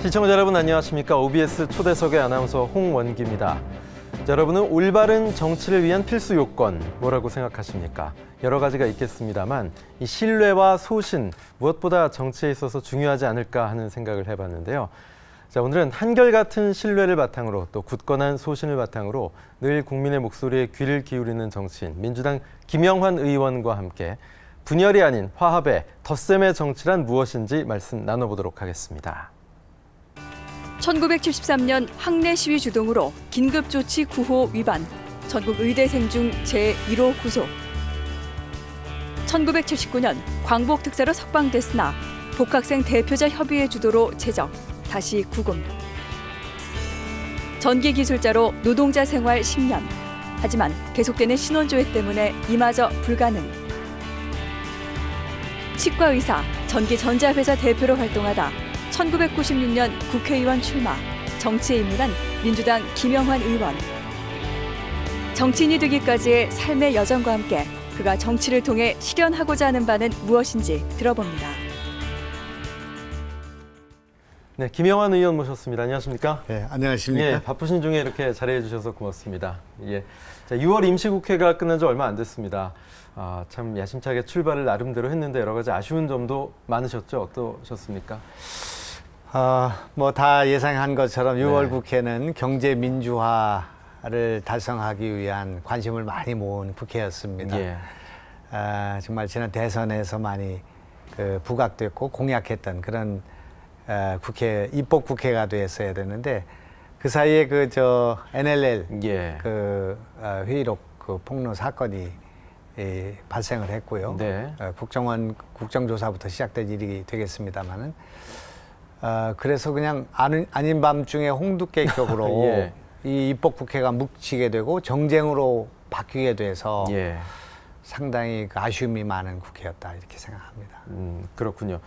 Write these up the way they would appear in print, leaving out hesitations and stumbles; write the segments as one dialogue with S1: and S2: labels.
S1: 시청자 여러분 안녕하십니까? OBS 초대석의 아나운서 홍원기입니다. 자, 여러분은 올바른 정치를 위한 필수 요건 뭐라고 생각하십니까? 여러 가지가 있겠습니다만 이 신뢰와 소신 무엇보다 정치에 있어서 중요하지 않을까 하는 생각을 해봤는데요. 자, 오늘은 한결같은 신뢰를 바탕으로 또 굳건한 소신을 바탕으로 늘 국민의 목소리에 귀를 기울이는 정치인 민주당 김영환 의원과 함께 분열이 아닌 화합의 덧셈의 정치란 무엇인지 말씀 나눠보도록 하겠습니다.
S2: 1973년 학내 시위 주동으로 긴급조치 9호 위반, 전국 의대생 중 제1호 구속. 1979년 광복 특사로 석방됐으나 복학생 대표자 협의회 주도로 제적, 다시 구금. 전기기술자로 노동자 생활 10년. 하지만 계속되는 신원조회 때문에 이마저 불가능. 치과의사, 전기전자회사 대표로 활동하다 1996년 국회의원 출마, 정치에 입문한 민주당 김영환 의원. 정치인이 되기까지의 삶의 여정과 함께 그가 정치를 통해 실현하고자 하는 바는 무엇인지 들어봅니다.
S1: 네, 김영환 의원 모셨습니다. 안녕하십니까?
S3: 네, 안녕하십니까?
S1: 예, 바쁘신 중에 이렇게 자리해 주셔서 고맙습니다. 예, 자, 6월 임시국회가 끝난 지 얼마 안 됐습니다. 참 야심차게 출발을 나름대로 했는데 여러 가지 아쉬운 점도 많으셨죠? 어떠셨습니까?
S3: 뭐 다 예상한 것처럼 6월
S1: 네.
S3: 국회는 경제 민주화를 달성하기 위한 관심을 많이 모은 국회였습니다.
S1: 예.
S3: 정말 지난 대선에서 많이 부각됐고 공약했던 그런 국회, 입법 국회가 됐어야 되는데 그 사이에 NLL
S1: 예.
S3: 회의록 폭로 사건이 발생을 했고요.
S1: 네.
S3: 국정조사부터 시작된 일이 되겠습니다만은 그래서 그냥 아닌 밤중에 홍두깨격으로
S1: 예.
S3: 이 입법국회가 묵히게 되고 정쟁으로 바뀌게 돼서
S1: 예.
S3: 상당히 아쉬움이 많은 국회였다 이렇게 생각합니다.
S1: 그렇군요.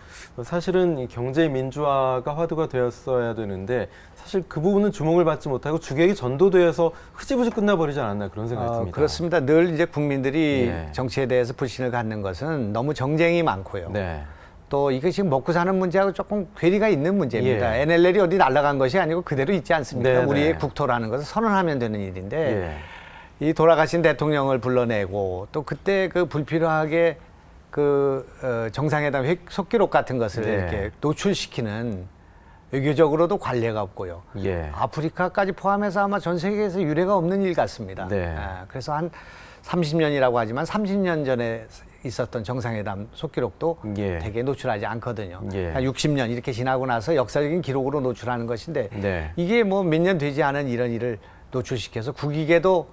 S1: 사실은 이 경제 민주화가 화두가 되었어야 되는데 사실 그 부분은 주목을 받지 못하고 주객이 전도돼서 흐지부지 끝나버리지 않았나 그런 생각이 듭니다.
S3: 그렇습니다. 늘 이제 국민들이
S1: 예.
S3: 정치에 대해서 불신을 갖는 것은 너무 정쟁이 많고요.
S1: 네.
S3: 또 이게 지금 먹고 사는 문제하고 조금 괴리가 있는 문제입니다.
S1: 예.
S3: NLL이 어디 날아간 것이 아니고 그대로 있지 않습니까?
S1: 네네.
S3: 우리의 국토라는 것은 선언하면 되는 일인데
S1: 예.
S3: 이 돌아가신 대통령을 불러내고 또 그때 불필요하게 정상회담 속기록 같은 것을
S1: 네.
S3: 이렇게 노출시키는 외교적으로도 관례가 없고요.
S1: 예.
S3: 아프리카까지 포함해서 아마 전 세계에서 유례가 없는 일 같습니다.
S1: 네.
S3: 그래서 한 30년이라고 하지만 30년 전에 있었던 정상회담 속기록도
S1: 예.
S3: 되게 노출하지 않거든요.
S1: 예.
S3: 한 60년 이렇게 지나고 나서 역사적인 기록으로 노출하는 것인데
S1: 네.
S3: 이게 뭐 몇 년 되지 않은 이런 일을 노출시켜서 국익에도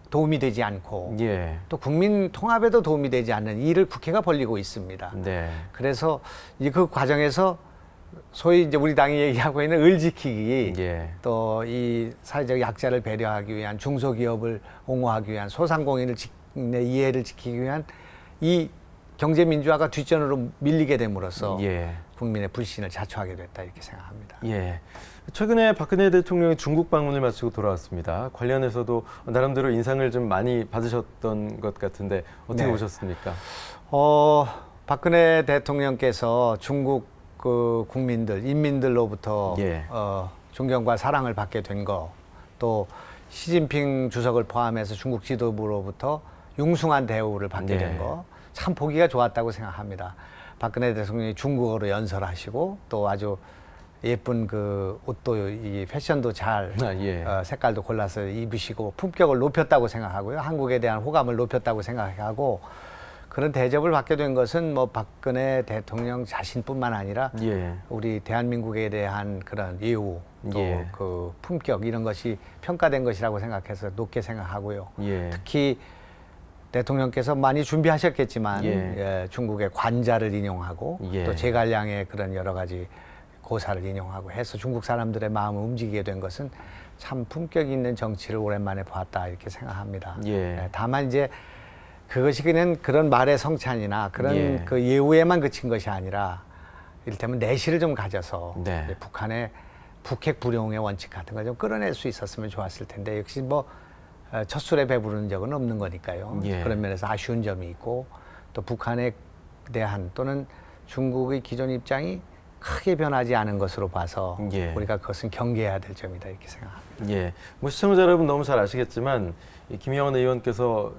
S3: 도움이 되지 않고
S1: 예.
S3: 또 국민 통합에도 도움이 되지 않는 일을 국회가 벌리고 있습니다.
S1: 네.
S3: 그래서 그 과정에서 소위 이제 우리 당이 얘기하고 있는 을 지키기
S1: 예.
S3: 또 이 사회적 약자를 배려하기 위한 중소기업을 옹호하기 위한 소상공인의 이해를 지키기 위한 이 경제 민주화가 뒷전으로 밀리게 됨으로써
S1: 예.
S3: 국민의 불신을 자초하게 됐다 이렇게 생각합니다.
S1: 예. 최근에 박근혜 대통령이 중국 방문을 마치고 돌아왔습니다. 관련해서도 나름대로 인상을 좀 많이 받으셨던 것 같은데 어떻게
S3: 네.
S1: 보셨습니까?
S3: 박근혜 대통령께서 중국 국민들, 인민들로부터
S1: 예.
S3: 존경과 사랑을 받게 된 거, 또 시진핑 주석을 포함해서 중국 지도부로부터 융숭한 대우를 받게 된 거, 참 보기가 좋았다고 생각합니다. 박근혜 대통령이 중국어로 연설하시고 또 아주 예쁜 옷도 이 패션도 잘
S1: 예.
S3: 색깔도 골라서 입으시고 품격을 높였다고 생각하고요. 한국에 대한 호감을 높였다고 생각하고 그런 대접을 받게 된 것은 뭐 박근혜 대통령 자신뿐만 아니라
S1: 예.
S3: 우리 대한민국에 대한 그런 예우 또
S1: 예.
S3: 품격 이런 것이 평가된 것이라고 생각해서 높게 생각하고요.
S1: 예.
S3: 특히 대통령께서 많이 준비하셨겠지만
S1: 예.
S3: 중국의 관자를 인용하고
S1: 예.
S3: 또 제갈량의 그런 여러 가지 고사를 인용하고 해서 중국 사람들의 마음을 움직이게 된 것은 참 품격 있는 정치를 오랜만에 보았다 이렇게 생각합니다.
S1: 예.
S3: 다만 이제 그것이 그냥 그런 말의 성찬이나 그런
S1: 예.
S3: 예우에만 그친 것이 아니라 이를테면 내실을 좀 가져서
S1: 네.
S3: 북한의 북핵 불용의 원칙 같은 걸 좀 끌어낼 수 있었으면 좋았을 텐데 역시 뭐 첫 술에 배부르는 적은 없는 거니까요.
S1: 예.
S3: 그런 면에서 아쉬운 점이 있고 또 북한에 대한 또는 중국의 기존 입장이 크게 변하지 않은 것으로 봐서
S1: 예.
S3: 우리가 그것은 경계해야 될 점이다 이렇게 생각합니다.
S1: 예, 뭐 시청자 여러분 너무 잘 아시겠지만 이 김영원 의원께서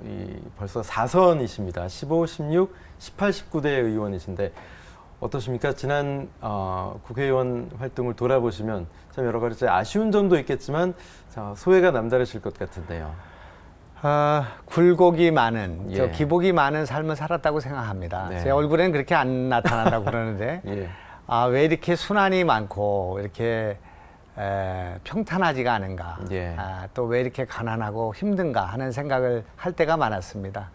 S1: 벌써 4선이십니다. 15, 16, 18, 19대 의원이신데 어떠십니까? 지난 국회의원 활동을 돌아보시면 참 여러 가지 아쉬운 점도 있겠지만 소회가 남다르실 것 같은데요.
S3: 굴곡이 많은,
S1: 예.
S3: 기복이 많은 삶을 살았다고 생각합니다.
S1: 네.
S3: 제 얼굴에는 그렇게 안 나타난다고 그러는데
S1: 예.
S3: 왜 이렇게 순환이 많고 이렇게 평탄하지가 않은가,
S1: 예.
S3: 또 왜 이렇게 가난하고 힘든가 하는 생각을 할 때가 많았습니다.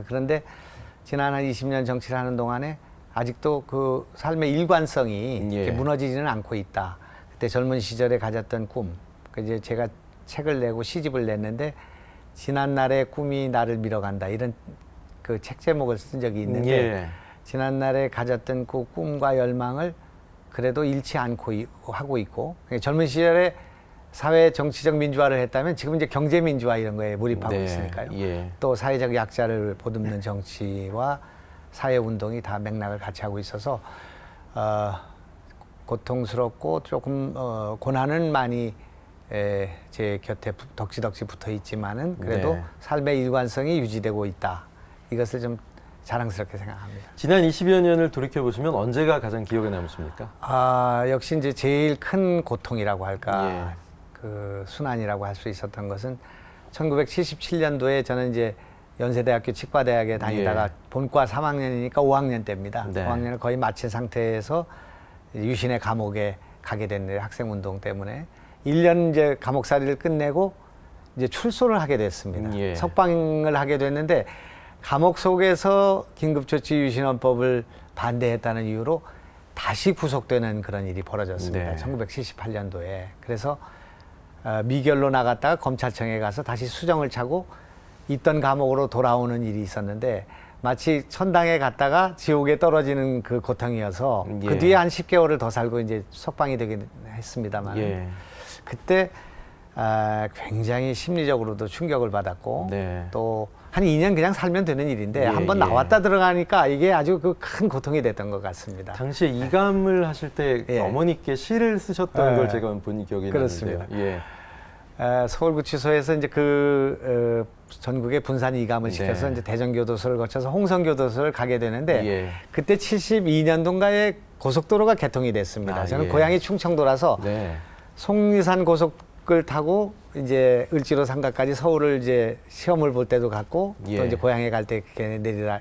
S3: 그런데 지난 한 20년 정치를 하는 동안에 아직도 그 삶의 일관성이
S1: 예.
S3: 이렇게 무너지지는 않고 있다. 그때 젊은 시절에 가졌던 꿈, 이제 제가 책을 내고 시집을 냈는데 지난날의 꿈이 나를 밀어간다 이런 그 책 제목을 쓴 적이 있는데
S1: 예.
S3: 지난날에 가졌던 그 꿈과 열망을 그래도 잃지 않고 하고 있고 젊은 시절에 사회 정치적 민주화를 했다면 지금 이제 경제 민주화 이런 거에 몰입하고
S1: 네.
S3: 있으니까요.
S1: 예.
S3: 또 사회적 약자를 보듬는 정치와 사회 운동이 다 맥락을 같이 하고 있어서 고통스럽고 조금 고난은 많이 제 곁에 덕지덕지 붙어 있지만은 그래도
S1: 네.
S3: 삶의 일관성이 유지되고 있다. 이것을 좀 자랑스럽게 생각합니다.
S1: 지난 20여 년을 돌이켜 보시면 언제가 가장 기억에 남으십니까?
S3: 역시 이제 제일 큰 고통이라고 할까,
S1: 예.
S3: 그 순환이라고 할 수 있었던 것은 1977년도에 저는 이제 연세대학교 치과대학에 다니다가
S1: 예.
S3: 본과 3학년이니까 5학년 때입니다.
S1: 네.
S3: 5학년을 거의 마친 상태에서 유신의 감옥에 가게 됐는데 학생운동 때문에 1년 이제 감옥살이를 끝내고 이제 출소를 하게 됐습니다.
S1: 예.
S3: 석방을 하게 됐는데 감옥 속에서 긴급조치 유신헌법을 반대했다는 이유로 다시 구속되는 그런 일이 벌어졌습니다.
S1: 네.
S3: 1978년도에. 그래서 미결로 나갔다가 검찰청에 가서 다시 수정을 차고 있던 감옥으로 돌아오는 일이 있었는데 마치 천당에 갔다가 지옥에 떨어지는 그 고통이어서
S1: 예.
S3: 그 뒤에 한 10개월을 더 살고 이제 석방이 되긴 했습니다만
S1: 예.
S3: 그때 굉장히 심리적으로도 충격을 받았고
S1: 네.
S3: 또 한 2년 그냥 살면 되는 일인데
S1: 예,
S3: 한번
S1: 예.
S3: 나왔다 들어가니까 이게 아주 그 큰 고통이 됐던 것 같습니다.
S1: 당시에 이감을 하실 때
S3: 예.
S1: 어머니께 시를 쓰셨던
S3: 예.
S1: 걸 제가 본 기억이
S3: 그렇습니다.
S1: 나는데요. 예.
S3: 서울구치소에서 이제 그 전국에 분산 이감을 시켜서
S1: 네.
S3: 이제 대전교도소를 거쳐서 홍성교도소를 가게 되는데
S1: 예.
S3: 그때 72년도인가에 고속도로가 개통이 됐습니다. 저는
S1: 예.
S3: 고향이 충청도라서
S1: 네.
S3: 속리산 고속을 타고 이제 을지로 상가까지 서울을 이제 시험을 볼 때도 갔고
S1: 예.
S3: 또 이제 고향에 갈 때 내리라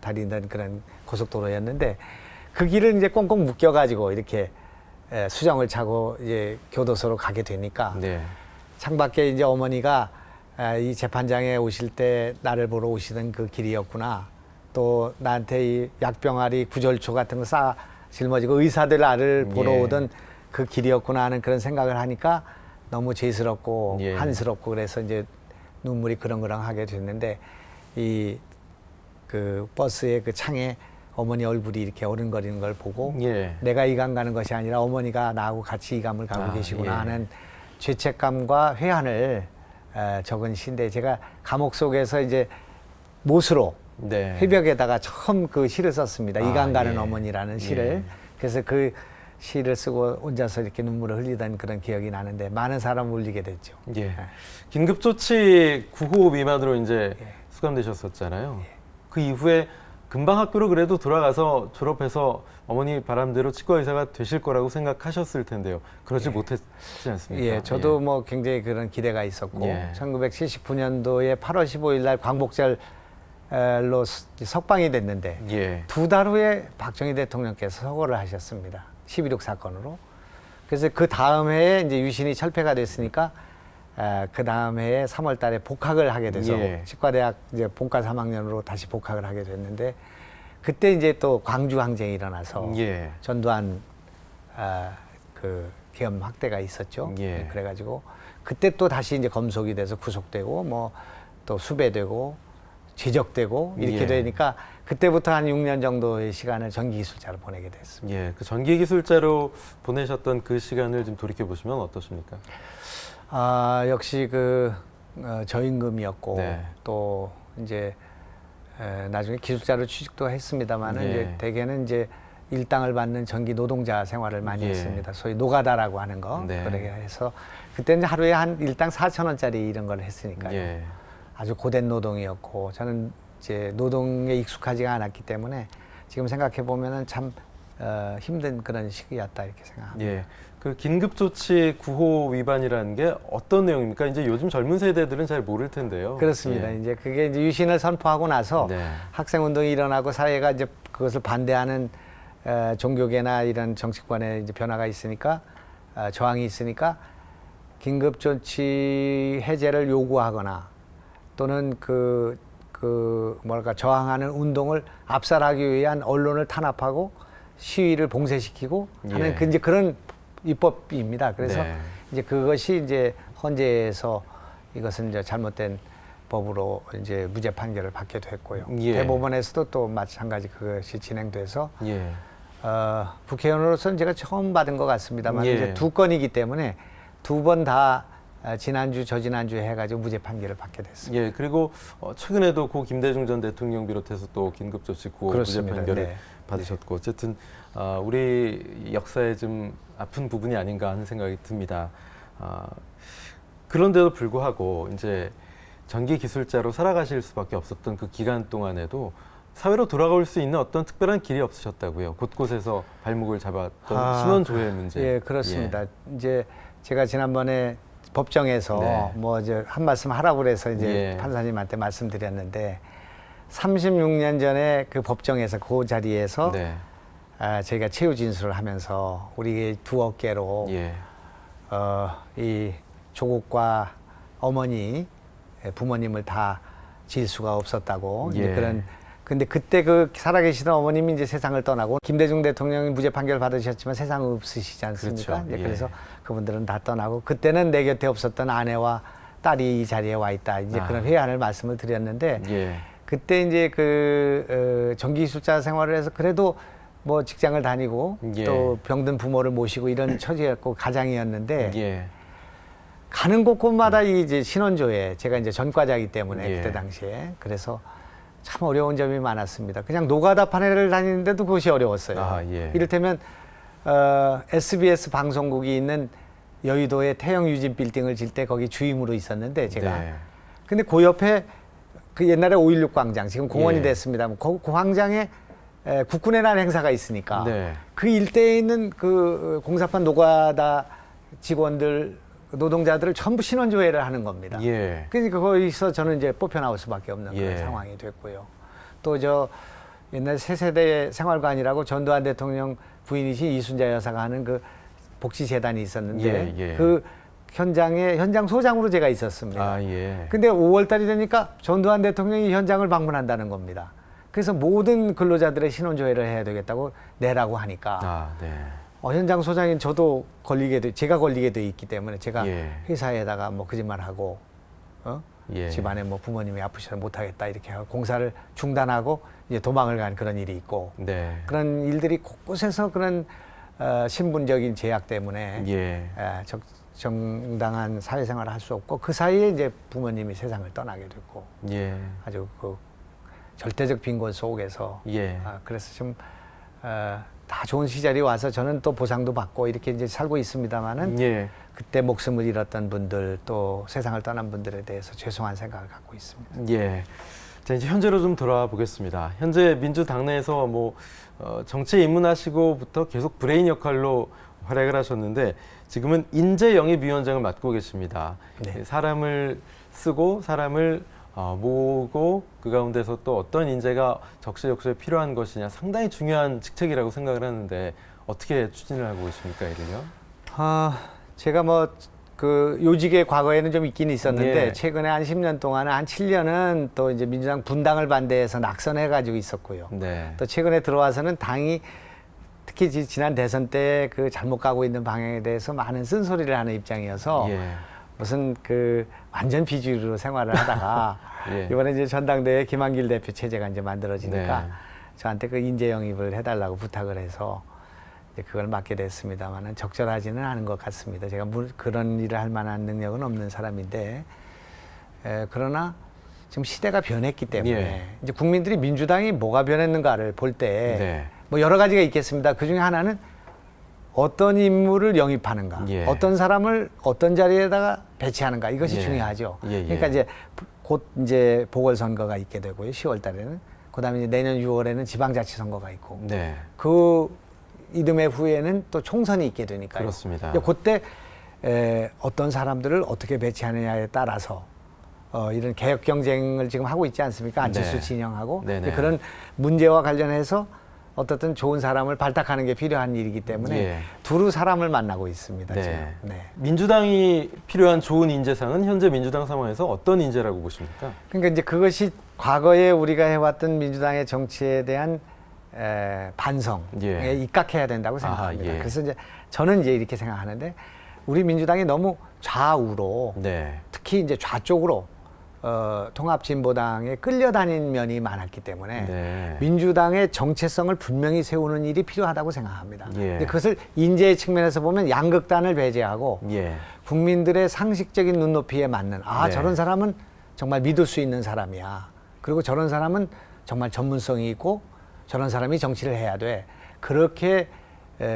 S3: 다니던 그런 고속도로였는데 그 길을 이제 꽁꽁 묶여가지고 이렇게 수정을 차고 이제 교도소로 가게 되니까
S1: 네.
S3: 창밖에 이제 어머니가 이 재판장에 오실 때 나를 보러 오시던 그 길이었구나. 또 나한테 이 약병아리 구절초 같은 거 싸 짊어지고 의사들 나를 보러
S1: 예.
S3: 오던 그 길이었구나 하는 그런 생각을 하니까 너무 죄스럽고
S1: 예.
S3: 한스럽고 그래서 이제 눈물이 그렁그렁하게 됐는데 이 그 버스의 그 창에 어머니 얼굴이 이렇게 어른거리는 걸 보고
S1: 예.
S3: 내가 이감 가는 것이 아니라 어머니가 나하고 같이 이감을 가고 계시구나
S1: 예.
S3: 하는 죄책감과 회한을 적은 시인데 제가 감옥 속에서 이제 못으로
S1: 네.
S3: 회벽에다가 처음 그 시를 썼습니다. 이감 가는
S1: 예.
S3: 어머니라는 시를.
S1: 예.
S3: 그래서 그 시를 쓰고 혼자서 이렇게 눈물을 흘리던 그런 기억이 나는데 많은 사람을 울리게 됐죠.
S1: 예. 긴급조치 9호 미만으로 이제
S3: 예.
S1: 수감되셨었잖아요. 그 이후에 금방 학교로 그래도 돌아가서 졸업해서 어머니 바람대로 치과 의사가 되실 거라고 생각하셨을 텐데요. 그러지 못했지 않습니까?
S3: 예, 저도 뭐 굉장히 그런 기대가 있었고
S1: 예.
S3: 1979년도에 8월 15일 날 광복절로 석방이 됐는데
S1: 예.
S3: 2달 후에 박정희 대통령께서 서거를 하셨습니다. 11.6 사건으로. 그래서 그 다음 해에 이제 유신이 철폐가 됐으니까 그 다음 해에 3월 달에 복학을 하게 돼서
S1: 예.
S3: 치과대학 이제 본과 3학년으로 다시 복학을 하게 됐는데 그때 이제 또 광주 항쟁이 일어나서
S1: 예.
S3: 전두환 그 계엄 학대가 있었죠.
S1: 예.
S3: 그래가지고 그때 또 다시 이제 검속이 돼서 구속되고 뭐 또 수배되고 제적되고 이렇게
S1: 예.
S3: 되니까 그때부터 한 6년 정도의 시간을 전기기술자로 보내게 됐습니다.
S1: 예. 그 전기기술자로 보내셨던 그 시간을 좀 돌이켜 보시면 어떠십니까?
S3: 역시 그 저임금이었고
S1: 네.
S3: 또 이제 나중에 기술자로 취직도 했습니다만은
S1: 예.
S3: 이제 대개는 이제 일당을 받는 전기 노동자 생활을 많이
S1: 예.
S3: 했습니다. 소위 노가다라고 하는 거.
S1: 네.
S3: 그렇게 해서 그때는 하루에 한 일당 4,000원짜리 이런 걸 했으니까요.
S1: 예.
S3: 아주 고된 노동이었고 저는 이제 노동에 익숙하지가 않았기 때문에 지금 생각해 보면은 참 힘든 그런 시기였다 이렇게 생각합니다.
S1: 예. 그 긴급조치 9호 위반이라는 게 어떤 내용입니까? 이제 요즘 젊은 세대들은 잘 모를 텐데요.
S3: 그렇습니다.
S1: 예.
S3: 이제 그게 이제 유신을 선포하고 나서
S1: 네.
S3: 학생 운동이 일어나고 사회가 이제 그것을 반대하는 종교계나 이런 정치권의 이제 변화가 있으니까 저항이 있으니까 긴급조치 해제를 요구하거나 또는 뭐랄까 저항하는 운동을 압살하기 위한 언론을 탄압하고 시위를 봉쇄시키고 하는
S1: 예.
S3: 이제 그런 입법입니다. 그래서
S1: 네.
S3: 이제 그것이 이제 헌재에서 이것은 이제 잘못된 법으로 이제 무죄 판결을 받게 됐고요.
S1: 예.
S3: 대법원에서도 또 마찬가지 그것이 진행돼서
S1: 예.
S3: 국회의원으로서는 제가 처음 받은 것 같습니다만
S1: 예.
S3: 이제 2건이기 때문에 2번 다 지난주 저지난주 해가지고 무죄 판결을 받게 됐습니다.
S1: 예, 그리고 최근에도 고 김대중 전 대통령 비롯해서 또 긴급조치 9호 무죄
S3: 그렇습니다.
S1: 판결을
S3: 네.
S1: 받으셨고 어쨌든 우리 역사에 좀 아픈 부분이 아닌가 하는 생각이 듭니다. 그런데도 불구하고 이제 전기 기술자로 살아가실 수밖에 없었던 그 기간 동안에도 사회로 돌아올 수 있는 어떤 특별한 길이 없으셨다고요. 곳곳에서 발목을 잡았던 신원 조회 문제.
S3: 예, 그렇습니다. 이제 제가 지난번에 법정에서
S1: 네.
S3: 뭐 이제 한 말씀 하라고 그래서 이제
S1: 예.
S3: 판사님한테 말씀드렸는데 36년 전에 그 법정에서 그 자리에서
S1: 네.
S3: 저희가 최후 진술을 하면서 우리 두 어깨로
S1: 예.
S3: 이 조국과 어머니 부모님을 다 질 수가 없었다고 이제
S1: 예.
S3: 그런 근데 그때 그 살아계시던 어머님이 이제 세상을 떠나고 김대중 대통령이 무죄 판결 받으셨지만 세상 없으시지 않습니까?
S1: 그렇죠. 예.
S3: 그래서 그분들은 다 떠나고 그때는 내 곁에 없었던 아내와 딸이 이 자리에 와 있다. 이제 그런 회한을 말씀을 드렸는데
S1: 예.
S3: 그때 이제 전기기술자 생활을 해서 그래도 뭐 직장을 다니고
S1: 예.
S3: 또 병든 부모를 모시고 이런 처지였고 가장이었는데
S1: 예.
S3: 가는 곳곳마다 이제 신원조회 제가 이제 전과자이기 때문에
S1: 예.
S3: 그때 당시에 그래서 참 어려운 점이 많았습니다. 그냥 노가다 판회를 다니는데도 그것이 어려웠어요.
S1: 아, 예.
S3: 이를테면 SBS 방송국이 있는 여의도의 태영 유진 빌딩을 질 때 거기 주임으로 있었는데 제가
S1: 네.
S3: 근데 그 옆에 그 옛날에 5.16 광장 지금 공원이
S1: 예.
S3: 됐습니다만 그 광장에 국군의 날 행사가 있으니까
S1: 네.
S3: 그 일대에 있는 그 공사판 노가다 직원들 노동자들을 전부 신원조회를 하는 겁니다.
S1: 예.
S3: 그러니까 거기서 저는 이제 뽑혀 나올 수밖에 없는
S1: 예.
S3: 그런 상황이 됐고요. 또 저 옛날 새세대 생활관이라고 전두환 대통령 부인이신 이순자 여사가 하는 그 복지재단이 있었는데
S1: 예, 예.
S3: 그 현장에 현장 소장으로 제가 있었습니다.
S1: 아, 예.
S3: 근데 5월 달이 되니까 전두환 대통령이 현장을 방문한다는 겁니다. 그래서 모든 근로자들의 신원조회를 해야 되겠다고 내라고 하니까
S1: 아, 네.
S3: 현장 소장인 저도 제가 걸리게 돼 있기 때문에 제가
S1: 예.
S3: 회사에다가 뭐 거짓말하고
S1: 예.
S3: 집안에 뭐 부모님이 아프셔서 못하겠다 이렇게 하고 공사를 중단하고 이제 도망을 간 그런 일이 있고
S1: 네.
S3: 그런 일들이 곳곳에서 그런 신분적인 제약 때문에
S1: 예.
S3: 정당한 사회생활을 할 수 없고 그 사이에 이제 부모님이 세상을 떠나게 됐고
S1: 예.
S3: 아주 그 절대적 빈곤 속에서
S1: 예.
S3: 그래서 좀 다 좋은 시절이 와서 저는 또 보상도 받고 이렇게 이제 살고 있습니다만은
S1: 예.
S3: 그때 목숨을 잃었던 분들 또 세상을 떠난 분들에 대해서 죄송한 생각을 갖고 있습니다.
S1: 예. 자, 이제 현재로 좀 돌아와 보겠습니다. 현재 민주당내에서 뭐 정치에 입문하시고부터 계속 브레인 역할로 활약을 하셨는데 지금은 인재영입위원장을 맡고 계십니다.
S3: 네.
S1: 사람을 쓰고 사람을 모으고 그 가운데서 또 어떤 인재가 적시적소에 필요한 것이냐 상당히 중요한 직책이라고 생각을 하는데 어떻게 추진을 하고 계십니까, 이를요?
S3: 제가 뭐 그 요직에 과거에는 좀 있긴 있었는데
S1: 예.
S3: 최근에 한 10년 동안은 한 7년은 또 이제 민주당 분당을 반대해서 낙선해 가지고 있었고요.
S1: 네.
S3: 또 최근에 들어와서는 당이 특히 지난 대선 때 그 잘못 가고 있는 방향에 대해서 많은 쓴소리를 하는 입장이어서
S1: 예.
S3: 무슨 그 완전 비주류로 생활을 하다가
S1: 예.
S3: 이번에 이제 전당대회 김한길 대표 체제가 이제 만들어지니까
S1: 네.
S3: 저한테 그 인재 영입을 해달라고 부탁을 해서 이제 그걸 맡게 됐습니다만은 적절하지는 않은 것 같습니다. 제가 그런 일을 할 만한 능력은 없는 사람인데 그러나 지금 시대가 변했기 때문에
S1: 예.
S3: 이제 국민들이 민주당이 뭐가 변했는가를 볼 때
S1: 네.
S3: 뭐 여러 가지가 있겠습니다. 그 중에 하나는 어떤 인물을 영입하는가,
S1: 예.
S3: 어떤 사람을 어떤 자리에다가 배치하는가 이것이
S1: 예.
S3: 중요하죠.
S1: 예, 예.
S3: 그러니까 이제 곧 이제 보궐선거가 있게 되고요. 10월 달에는. 그다음에 이제 내년 6월에는 지방자치선거가 있고
S1: 네.
S3: 그 이듬해 후에는 또 총선이 있게 되니까요.
S1: 그렇습니다.
S3: 그때 어떤 사람들을 어떻게 배치하느냐에 따라서 이런 개혁 경쟁을 지금 하고 있지 않습니까? 안철수
S1: 네.
S3: 진영하고
S1: 네네.
S3: 그런 문제와 관련해서 어떻든 좋은 사람을 발탁하는 게 필요한 일이기 때문에
S1: 예.
S3: 두루 사람을 만나고 있습니다.
S1: 네.
S3: 지금. 네.
S1: 민주당이 필요한 좋은 인재상은 현재 민주당 상황에서 어떤 인재라고 보십니까?
S3: 그러니까 이제 그것이 과거에 우리가 해왔던 민주당의 정치에 대한 반성에
S1: 예.
S3: 입각해야 된다고 생각합니다.
S1: 예.
S3: 그래서 이제 저는 이제 이렇게 생각하는데 우리 민주당이 너무 좌우로
S1: 네.
S3: 특히 이제 좌쪽으로 통합진보당에 끌려다닌 면이 많았기 때문에
S1: 네.
S3: 민주당의 정체성을 분명히 세우는 일이 필요하다고 생각합니다.
S1: 예.
S3: 근데 그것을 인재의 측면에서 보면 양극단을 배제하고
S1: 예.
S3: 국민들의 상식적인 눈높이에 맞는
S1: 네.
S3: 저런 사람은 정말 믿을 수 있는 사람이야. 그리고 저런 사람은 정말 전문성이 있고 저런 사람이 정치를 해야 돼. 그렇게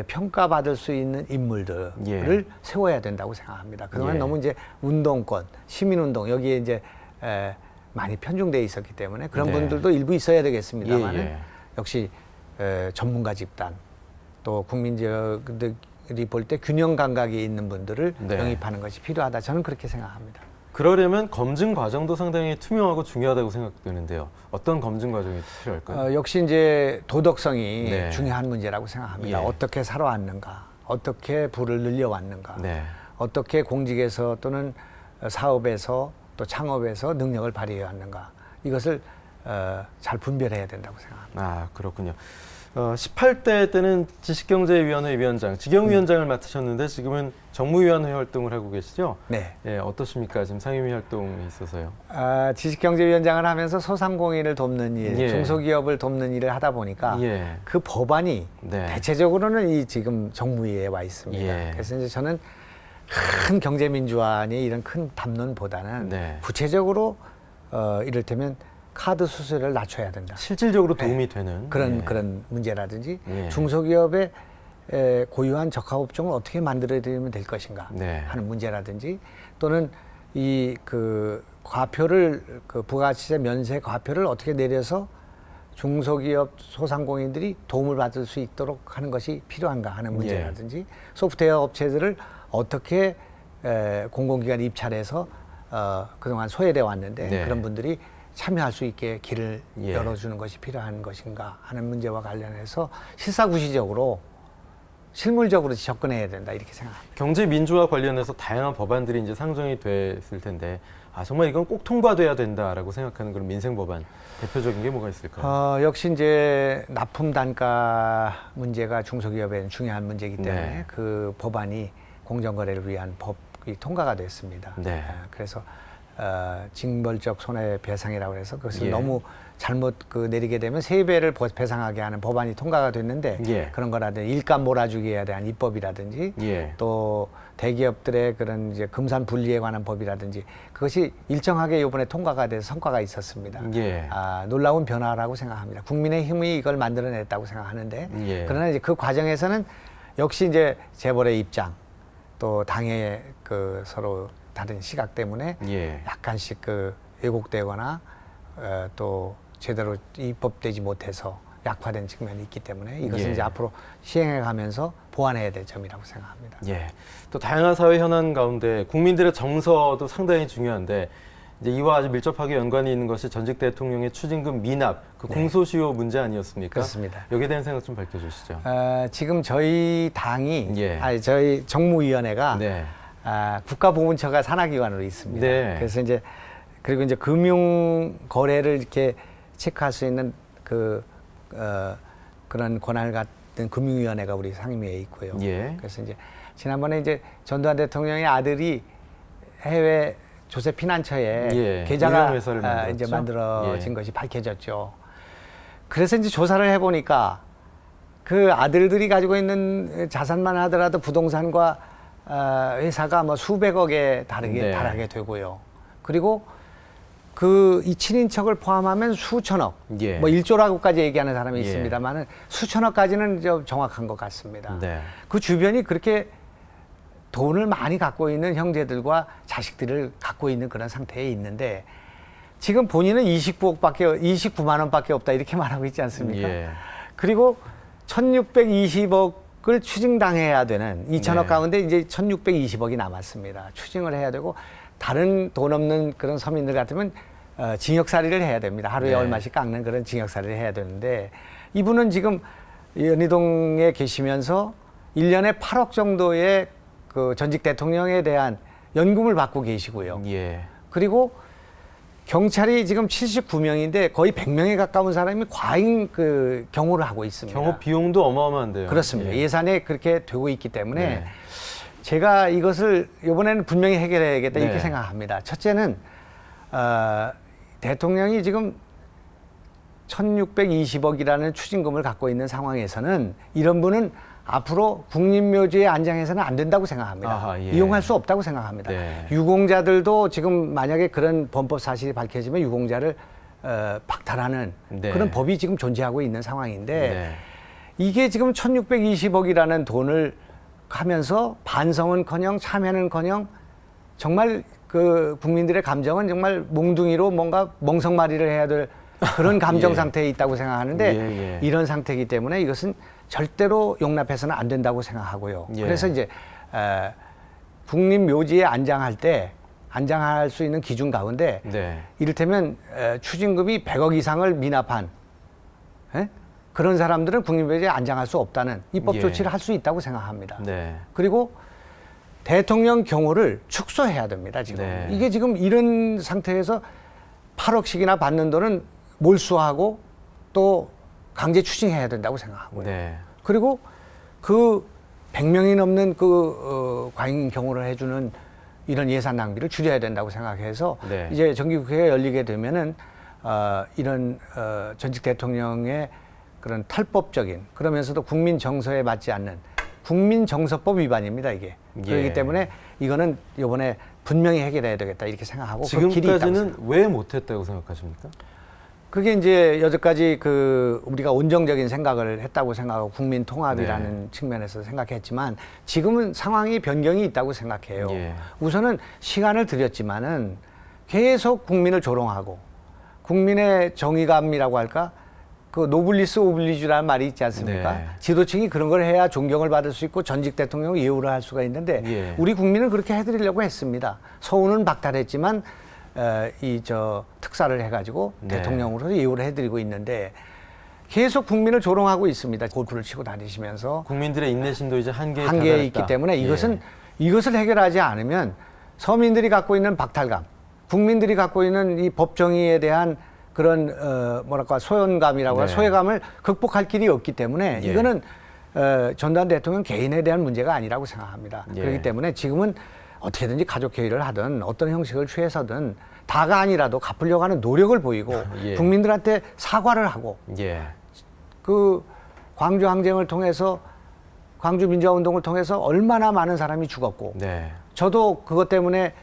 S3: 평가받을 수 있는 인물들을
S1: 예.
S3: 세워야 된다고 생각합니다. 그동안
S1: 예.
S3: 너무 이제 운동권, 시민운동 여기에 이제 많이 편중돼 있었기 때문에 그런
S1: 네.
S3: 분들도 일부 있어야 되겠습니다만
S1: 예, 예.
S3: 역시 전문가 집단 또 국민들이 볼 때 균형 감각이 있는 분들을
S1: 네.
S3: 영입하는 것이 필요하다. 저는 그렇게 생각합니다.
S1: 그러려면 검증 과정도 상당히 투명하고 중요하다고 생각되는데요. 어떤 검증 과정이 필요할까요?
S3: 역시 이제 도덕성이
S1: 네.
S3: 중요한 문제라고 생각합니다.
S1: 예.
S3: 어떻게 살아왔는가, 어떻게 부를 늘려왔는가,
S1: 네.
S3: 어떻게 공직에서 또는 사업에서 또 창업에서 능력을 발휘해 왔는가 이것을 잘 분별해야 된다고 생각합니다.
S1: 아, 그렇군요. 18대 때는 지식경제위원회 위원장, 직영위원장을 맡으셨는데 지금은 정무위원회 활동을 하고 계시죠?
S3: 네.
S1: 예, 어떠십니까? 지금 상임위 활동이 있어서요.
S3: 지식경제위원장을 하면서 소상공인을 돕는 일,
S1: 예.
S3: 중소기업을 돕는 일을 하다 보니까
S1: 예.
S3: 그 법안이
S1: 네.
S3: 대체적으로는 이 지금 정무위에 와 있습니다.
S1: 예.
S3: 그래서 이제 저는 큰 경제민주화니 이런 큰 담론보다는
S1: 네.
S3: 구체적으로 이를테면 카드 수수료를 낮춰야 된다.
S1: 실질적으로 도움이 되는
S3: 그런 문제라든지
S1: 예.
S3: 중소기업의 고유한 적합업종을 어떻게 만들어드리면 될 것인가
S1: 네.
S3: 하는 문제라든지 또는 이 그 과표를 그 부가가치세 면세 과표를 어떻게 내려서 중소기업 소상공인들이 도움을 받을 수 있도록 하는 것이 필요한가 하는 문제라든지 소프트웨어 업체들을 어떻게 공공기관 입찰해서 그동안 소외돼 왔는데
S1: 네.
S3: 그런 분들이 참여할 수 있게 길을
S1: 예.
S3: 열어주는 것이 필요한 것인가 하는 문제와 관련해서 실사구시적으로 실물적으로 접근해야 된다 이렇게 생각합니다.
S1: 경제 민주화 관련해서 다양한 법안들이 이제 상정이 됐을 텐데 정말 이건 꼭 통과돼야 된다라고 생각하는 그런 민생 법안 대표적인 게 뭐가 있을까요?
S3: 역시 이제 납품 단가 문제가 중소기업에는 중요한 문제이기 때문에
S1: 네.
S3: 그 법안이 공정거래를 위한 법이 통과가 됐습니다.
S1: 네.
S3: 그래서 징벌적 손해배상이라고 해서 그것을
S1: 예.
S3: 너무 잘못 내리게 되면 세배를 배상하게 하는 법안이 통과가 됐는데
S1: 예.
S3: 그런 거라든지 일감 몰아주기에 대한 입법이라든지
S1: 예.
S3: 또 대기업들의 그런 이제 금산 분리에 관한 법이라든지 그것이 일정하게 이번에 통과가 돼서 성과가 있었습니다.
S1: 예.
S3: 놀라운 변화라고 생각합니다. 국민의힘이 이걸 만들어냈다고 생각하는데
S1: 예.
S3: 그러나 이제 그 과정에서는 역시 이제 재벌의 입장 또 당의 그 서로 다른 시각 때문에
S1: 예.
S3: 약간씩 왜곡되거나 또 제대로 입법되지 못해서 약화된 측면이 있기 때문에 이것은
S1: 예.
S3: 이제 앞으로 시행해가면서 보완해야 될 점이라고 생각합니다.
S1: 예. 또 다양한 사회 현안 가운데 국민들의 정서도 상당히 중요한데 이제 이와 아주 밀접하게 연관이 있는 것이 전직 대통령의 추징금 미납, 그
S3: 네.
S1: 공소시효 문제 아니었습니까?
S3: 그렇습니다.
S1: 여기에 대한 생각 좀 밝혀주시죠.
S3: 지금 저희 당이
S1: 예.
S3: 저희 정무위원회가
S1: 네.
S3: 국가보훈처가 산하기관으로 있습니다.
S1: 네.
S3: 그래서 이제 그리고 이제 금융 거래를 이렇게 체크할 수 있는 그런 권한을 갖는 금융위원회가 우리 상임위에 있고요.
S1: 예.
S3: 그래서 이제 지난번에 이제 전두환 대통령의 아들이 해외 조세 피난처에
S1: 예.
S3: 계좌가
S1: 은행회사를 만들었죠?
S3: 이제 만들어진
S1: 예.
S3: 것이 밝혀졌죠. 그래서 이제 조사를 해보니까 그 아들들이 가지고 있는 자산만 하더라도 부동산과 회사가 뭐 수백억에 달하게 되고요. 그리고 이 친인척을 포함하면 수천억,
S1: 예.
S3: 뭐 1조라고까지 얘기하는 사람이
S1: 예.
S3: 있습니다만은 수천억까지는 좀 정확한 것 같습니다.
S1: 네.
S3: 그 주변이 그렇게 돈을 많이 갖고 있는 형제들과 자식들을 갖고 있는 그런 상태에 있는데 지금 본인은 29만 원밖에 없다 이렇게 말하고 있지 않습니까?
S1: 예.
S3: 그리고 1620억을 추징당해야 되는 2천억
S1: 네.
S3: 가운데 이제 1620억이 남았습니다. 추징을 해야 되고 다른 돈 없는 그런 서민들 같으면 징역살이를 해야 됩니다. 하루에
S1: 네.
S3: 얼마씩 깎는 그런 징역살이를 해야 되는데 이분은 지금 연희동에 계시면서 1년에 8억 정도의 그 전직 대통령에 대한 연금을 받고 계시고요.
S1: 예.
S3: 그리고 경찰이 지금 79명인데 거의 100명에 가까운 사람이 과잉 그 경호를 하고 있습니다.
S1: 경호 비용도 어마어마한데요.
S3: 그렇습니다.
S1: 예.
S3: 예산에 그렇게 되고 있기 때문에
S1: 네.
S3: 제가 이것을 이번에는 분명히 해결해야겠다
S1: 네.
S3: 이렇게 생각합니다. 첫째는 대통령이 지금 1620억이라는 추징금을 갖고 있는 상황에서는 이런 분은 앞으로 국립묘지에 안장해서는 안 된다고 생각합니다.
S1: 아하, 예.
S3: 이용할 수 없다고 생각합니다.
S1: 네.
S3: 유공자들도 지금 만약에 그런 범법 사실이 밝혀지면 유공자를 박탈하는
S1: 네.
S3: 그런 법이 지금 존재하고 있는 상황인데
S1: 네.
S3: 이게 지금 1620억이라는 돈을 하면서 반성은커녕 참여는커녕 정말 그 국민들의 감정은 정말 몽둥이로 뭔가 멍석말이를 해야 될 그런 감정
S1: 예.
S3: 상태에 있다고 생각하는데
S1: 예, 예.
S3: 이런 상태이기 때문에 이것은 절대로 용납해서는 안 된다고 생각하고요.
S1: 예.
S3: 그래서 이제 국립묘지에 안장할 때 안장할 수 있는 기준 가운데
S1: 네.
S3: 이를테면 추징금이 100억 이상을 미납한 그런 사람들은 국립묘지에 안장할 수 없다는 입법
S1: 예.
S3: 조치를 할 수 있다고 생각합니다.
S1: 네.
S3: 그리고 대통령 경호를 축소해야 됩니다. 지금
S1: 네.
S3: 이게 지금 이런 상태에서 8억씩이나 받는 돈은 몰수하고 또 강제 추징해야 된다고 생각하고요.
S1: 네.
S3: 그리고 그 100명이 넘는 과잉 경호를 해주는 이런 예산 낭비를 줄여야 된다고 생각해서
S1: 네.
S3: 이제 정기국회가 열리게 되면은 이런 전직 대통령의 그런 탈법적인 그러면서도 국민 정서에 맞지 않는 국민정서법 위반입니다 이게.
S1: 예.
S3: 그렇기 때문에 이거는 이번에 분명히 해결해야 되겠다 이렇게 생각하고 그 길이 있다고
S1: 지금까지는 왜 못했다고 생각하십니까?
S3: 그게 이제 여태까지 우리가 온정적인 생각을 했다고 생각하고 국민 통합이라는
S1: 네.
S3: 측면에서 생각했지만 지금은 상황이 변경이 있다고 생각해요.
S1: 예.
S3: 우선은 시간을 들였지만은 계속 국민을 조롱하고 국민의 정의감이라고 할까? 그 노블리스 오블리주라는 말이 있지 않습니까?
S1: 네.
S3: 지도층이 그런 걸 해야 존경을 받을 수 있고 전직 대통령 예우를 할 수가 있는데
S1: 예.
S3: 우리 국민은 그렇게 해드리려고 했습니다. 서훈은 박탈했지만 특사를 해가지고
S1: 네.
S3: 대통령으로 예우를 해드리고 있는데 계속 국민을 조롱하고 있습니다. 골프를 치고 다니시면서
S1: 국민들의 인내심도 이제 한계에
S3: 한계에
S1: 다다랐다.
S3: 있기 때문에
S1: 예.
S3: 이것을 해결하지 않으면 서민들이 갖고 있는 박탈감, 국민들이 갖고 있는 이 법정의에 대한 그런 소연감이라고
S1: 네.
S3: 소외감을 극복할 길이 없기 때문에
S1: 예.
S3: 이거는 전두환 대통령 개인에 대한 문제가 아니라고 생각합니다.
S1: 예.
S3: 그렇기 때문에 지금은 어떻게든지 가족회의를 하든 어떤 형식을 취해서든 다가 아니라도 갚으려고 하는 노력을 보이고
S1: 예.
S3: 국민들한테 사과를 하고
S1: 예.
S3: 그 광주 항쟁을 통해서 광주 민주화운동을 통해서 얼마나 많은 사람이 죽었고
S1: 네.
S3: 저도 그것 때문에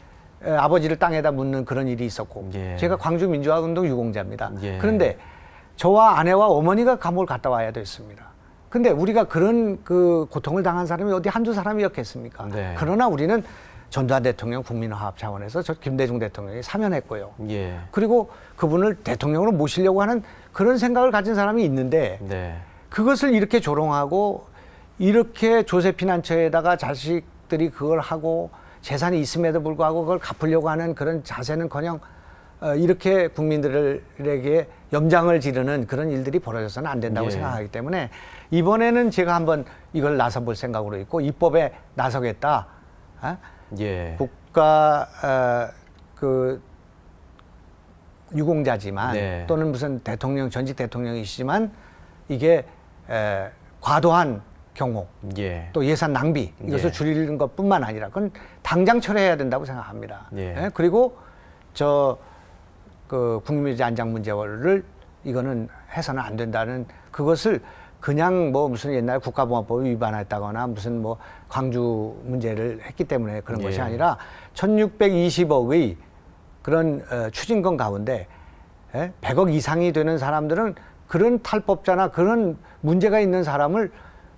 S3: 아버지를 땅에다 묻는 그런 일이 있었고
S1: 예.
S3: 제가 광주 민주화운동 유공자입니다.
S1: 예.
S3: 그런데 저와 아내와 어머니가 감옥을 갔다 와야 됐습니다. 근데 우리가 그런 그 고통을 당한 사람이 어디 한두 사람이었겠습니까?
S1: 네.
S3: 그러나 우리는 전두환 대통령 국민화합 차원에서 저 김대중 대통령이 사면했고요.
S1: 예.
S3: 그리고 그분을 대통령으로 모시려고 하는 그런 생각을 가진 사람이 있는데
S1: 네.
S3: 그것을 이렇게 조롱하고 이렇게 조세피난처에다가 자식들이 그걸 하고 재산이 있음에도 불구하고 그걸 갚으려고 하는 그런 자세는커녕 이렇게 국민들에게 염장을 지르는 그런 일들이 벌어져서는 안 된다고
S1: 예.
S3: 생각하기 때문에 이번에는 제가 한번 이걸 나서볼 생각으로 있고 입법에 나서겠다.
S1: 예.
S3: 국가 유공자지만
S1: 네.
S3: 또는 무슨 전직 대통령이시지만 이게 과도한 경호
S1: 예.
S3: 또 예산 낭비 이것을
S1: 예.
S3: 줄이는 것뿐만 아니라 그건 당장 철회해야 된다고 생각합니다.
S1: 예.
S3: 그리고 국민묘지 안장 문제를 이거는 해서는 안 된다는 그것을 그냥 무슨 옛날 국가보안법을 위반했다거나 무슨 광주 문제를 했기 때문에 그런
S1: 예.
S3: 것이 아니라 1620억의 그런 추진권 가운데 100억 이상이 되는 사람들은 그런 탈법자나 그런 문제가 있는 사람을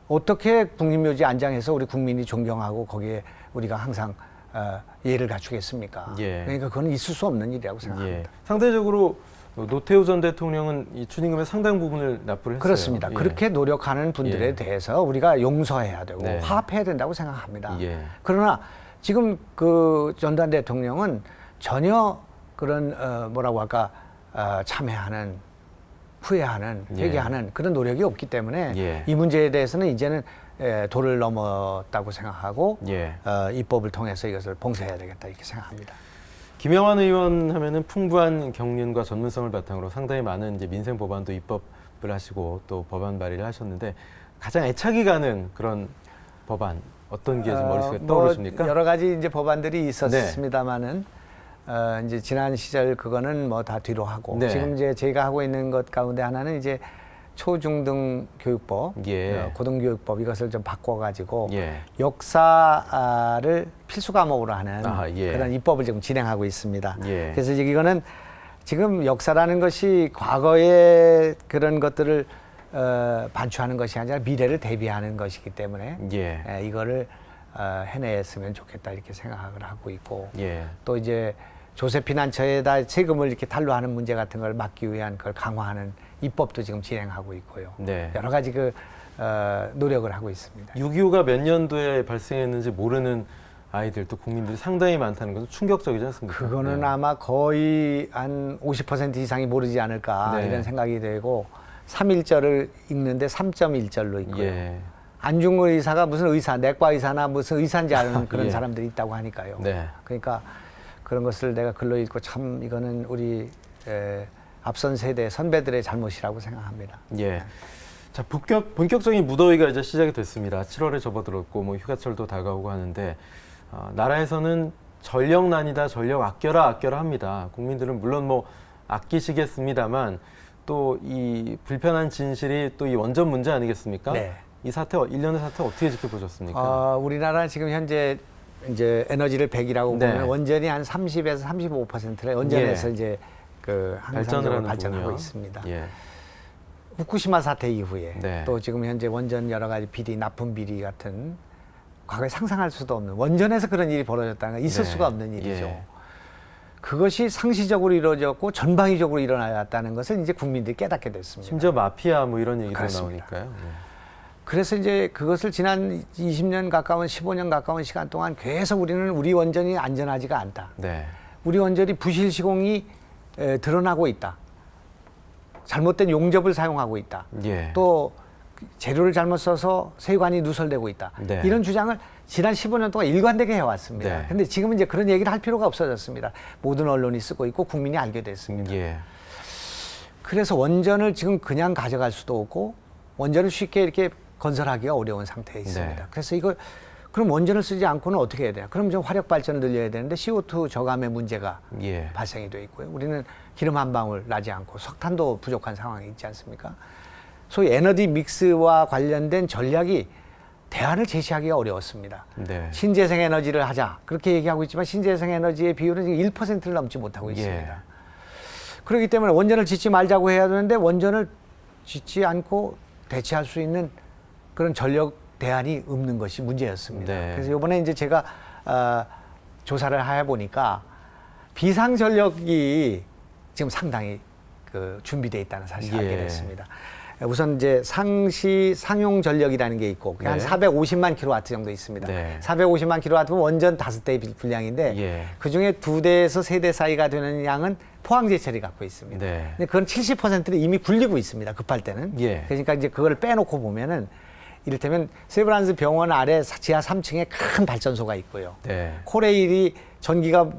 S3: 어떻게 국립묘지에 안장해서 우리 국민이 존경하고 거기에 우리가 항상 예를 갖추겠습니까?
S1: 예.
S3: 그러니까 그건 있을 수 없는 일이라고 생각합니다.
S1: 예. 상대적으로 노태우 전 대통령은 이 추징금의 상당 부분을 납부를 했어요.
S3: 그렇습니다.
S1: 예.
S3: 그렇게 노력하는 분들에
S1: 예.
S3: 대해서 우리가 용서해야 되고
S1: 네.
S3: 화합해야 된다고 생각합니다.
S1: 예.
S3: 그러나 지금 그 전두환 대통령은 전혀 그런 뭐라고 할까 참회하는 후회하는
S1: 예.
S3: 회개하는 그런 노력이 없기 때문에
S1: 예.
S3: 이 문제에 대해서는 이제는 도를 넘었다고 생각하고
S1: 예.
S3: 입법을 통해서 이것을 봉쇄해야 되겠다 이렇게 생각합니다.
S1: 김영환 의원 하면은 풍부한 경륜과 전문성을 바탕으로 상당히 많은 이제 민생 법안도 입법을 하시고 또 법안 발의를 하셨는데 가장 애착이 가는 그런 법안 어떤 게 좀 머릿속에 떠오르십니까?
S3: 여러 가지 이제 법안들이 있었습니다만은 이제 지난 시절 그거는 뭐 다 뒤로 하고
S1: 네.
S3: 지금 이제 저희가 하고 있는 것 가운데 하나는 이제 초중등 교육법,
S1: 예.
S3: 고등교육법 이것을 좀 바꿔가지고
S1: 예.
S3: 역사를 필수 과목으로 하는
S1: 예.
S3: 그런 입법을 지금 진행하고 있습니다.
S1: 예.
S3: 그래서 이제 이거는 지금 역사라는 것이 과거의 그런 것들을 반추하는 것이 아니라 미래를 대비하는 것이기 때문에
S1: 예.
S3: 이거를 해냈으면 좋겠다 이렇게 생각을 하고 있고
S1: 예.
S3: 또 이제 조세 피난처에다 세금을 이렇게 탄로하는 문제 같은 걸 막기 위한 그걸 강화하는 입법도 지금 진행하고 있고요.
S1: 네.
S3: 여러 가지 그 노력을 하고 있습니다.
S1: 6.25가 몇 년도에 발생했는지 모르는 아이들 또 국민들이 상당히 많다는 것은 충격적이지 않습니까?
S3: 그거는
S1: 네.
S3: 아마 거의 한 50% 이상이 모르지 않을까
S1: 네.
S3: 이런 생각이 되고 3.1절을 읽는데 3.1절로 있고요.
S1: 예.
S3: 안중근 의사가 무슨 의사, 내과 의사나 무슨 의사인지 아는 그런
S1: 예.
S3: 사람들이 있다고 하니까요.
S1: 네.
S3: 그러니까 그런 것을 내가 글로 읽고 참 이거는 우리 앞선 세대 선배들의 잘못이라고 생각합니다.
S1: 예. 자, 본격적인 무더위가 이제 시작이 됐습니다. 7월에 접어들었고 뭐 휴가철도 다가오고 하는데 나라에서는 전력난이다, 전력 아껴라 합니다. 국민들은 물론 뭐 아끼시겠습니다만 또 이 불편한 진실이 또 이 원전 문제 아니겠습니까?
S3: 네.
S1: 이 사태, 일련의 사태 어떻게 지켜보셨습니까?
S3: 우리나라 지금 현재 이제 에너지를 100이라고
S1: 네.
S3: 보면 원전이 한 30에서 35%를 원전에서
S1: 예.
S3: 이제 그
S1: 발전을
S3: 항상적으로
S1: 하는군요.
S3: 발전하고 있습니다.
S1: 예.
S3: 후쿠시마 사태 이후에
S1: 네.
S3: 또 지금 현재 원전 여러 가지 비리, 납품 비리 같은 과거에 상상할 수도 없는 원전에서 그런 일이 벌어졌다는 건 있을
S1: 네.
S3: 수가 없는 일이죠.
S1: 예.
S3: 그것이 상시적으로 이루어졌고 전방위적으로 일어났다는 것을 이제 국민들이 깨닫게 됐습니다.
S1: 심지어 마피아 뭐 이런 얘기도
S3: 그렇습니다.
S1: 나오니까요.
S3: 그래서 이제 그것을 지난 20년 가까운 15년 가까운 시간 동안 계속 우리는 우리 원전이 안전하지가 않다.
S1: 네.
S3: 우리 원전이 부실 시공이 드러나고 있다. 잘못된 용접을 사용하고 있다.
S1: 예.
S3: 또 재료를 잘못 써서 세관이 누설되고 있다.
S1: 네.
S3: 이런 주장을 지난 15년 동안 일관되게 해왔습니다.
S1: 네.
S3: 근데 지금은 이제 그런 얘기를 할 필요가 없어졌습니다. 모든 언론이 쓰고 있고 국민이 알게 됐습니다.
S1: 예.
S3: 그래서 원전을 지금 그냥 가져갈 수도 없고 원전을 쉽게 이렇게 건설하기가 어려운 상태에 있습니다.
S1: 네.
S3: 그래서 이걸 그럼 원전을 쓰지 않고는 어떻게 해야 되냐? 그럼 좀 화력 발전을 늘려야 되는데 CO2 저감의 문제가
S1: 예.
S3: 발생이 돼 있고요. 우리는 기름 한 방울 나지 않고 석탄도 부족한 상황이 있지 않습니까? 소위 에너지 믹스와 관련된 전략이 대안을 제시하기가 어려웠습니다.
S1: 네.
S3: 신재생 에너지를 하자 그렇게 얘기하고 있지만 신재생 에너지의 비율은 지금 1%를 넘지 못하고 있습니다.
S1: 예.
S3: 그렇기 때문에 원전을 짓지 말자고 해야 되는데 원전을 짓지 않고 대체할 수 있는 그런 전력 대안이 없는 것이 문제였습니다.
S1: 네.
S3: 그래서 이번에 이제 제가 조사를 해보니까 비상전력이 지금 상당히 그 준비되어 있다는 사실을
S1: 예.
S3: 알게 됐습니다. 우선 이제 상용 전력이라는 게 있고 그게 한
S1: 네.
S3: 450만 킬로와트 정도 있습니다.
S1: 네.
S3: 450만 킬로와트면 원전 5대 분량인데
S1: 예.
S3: 그중에 2대에서 3대 사이가 되는 양은 포항제철이 갖고 있습니다.
S1: 네.
S3: 근데 그건 70%를 이미 굴리고 있습니다. 급할 때는.
S1: 예.
S3: 그러니까 이제 그걸 빼놓고 보면은 이를테면 세브란스 병원 아래 지하 3층에 큰 발전소가 있고요.
S1: 네.
S3: 코레일이 전기가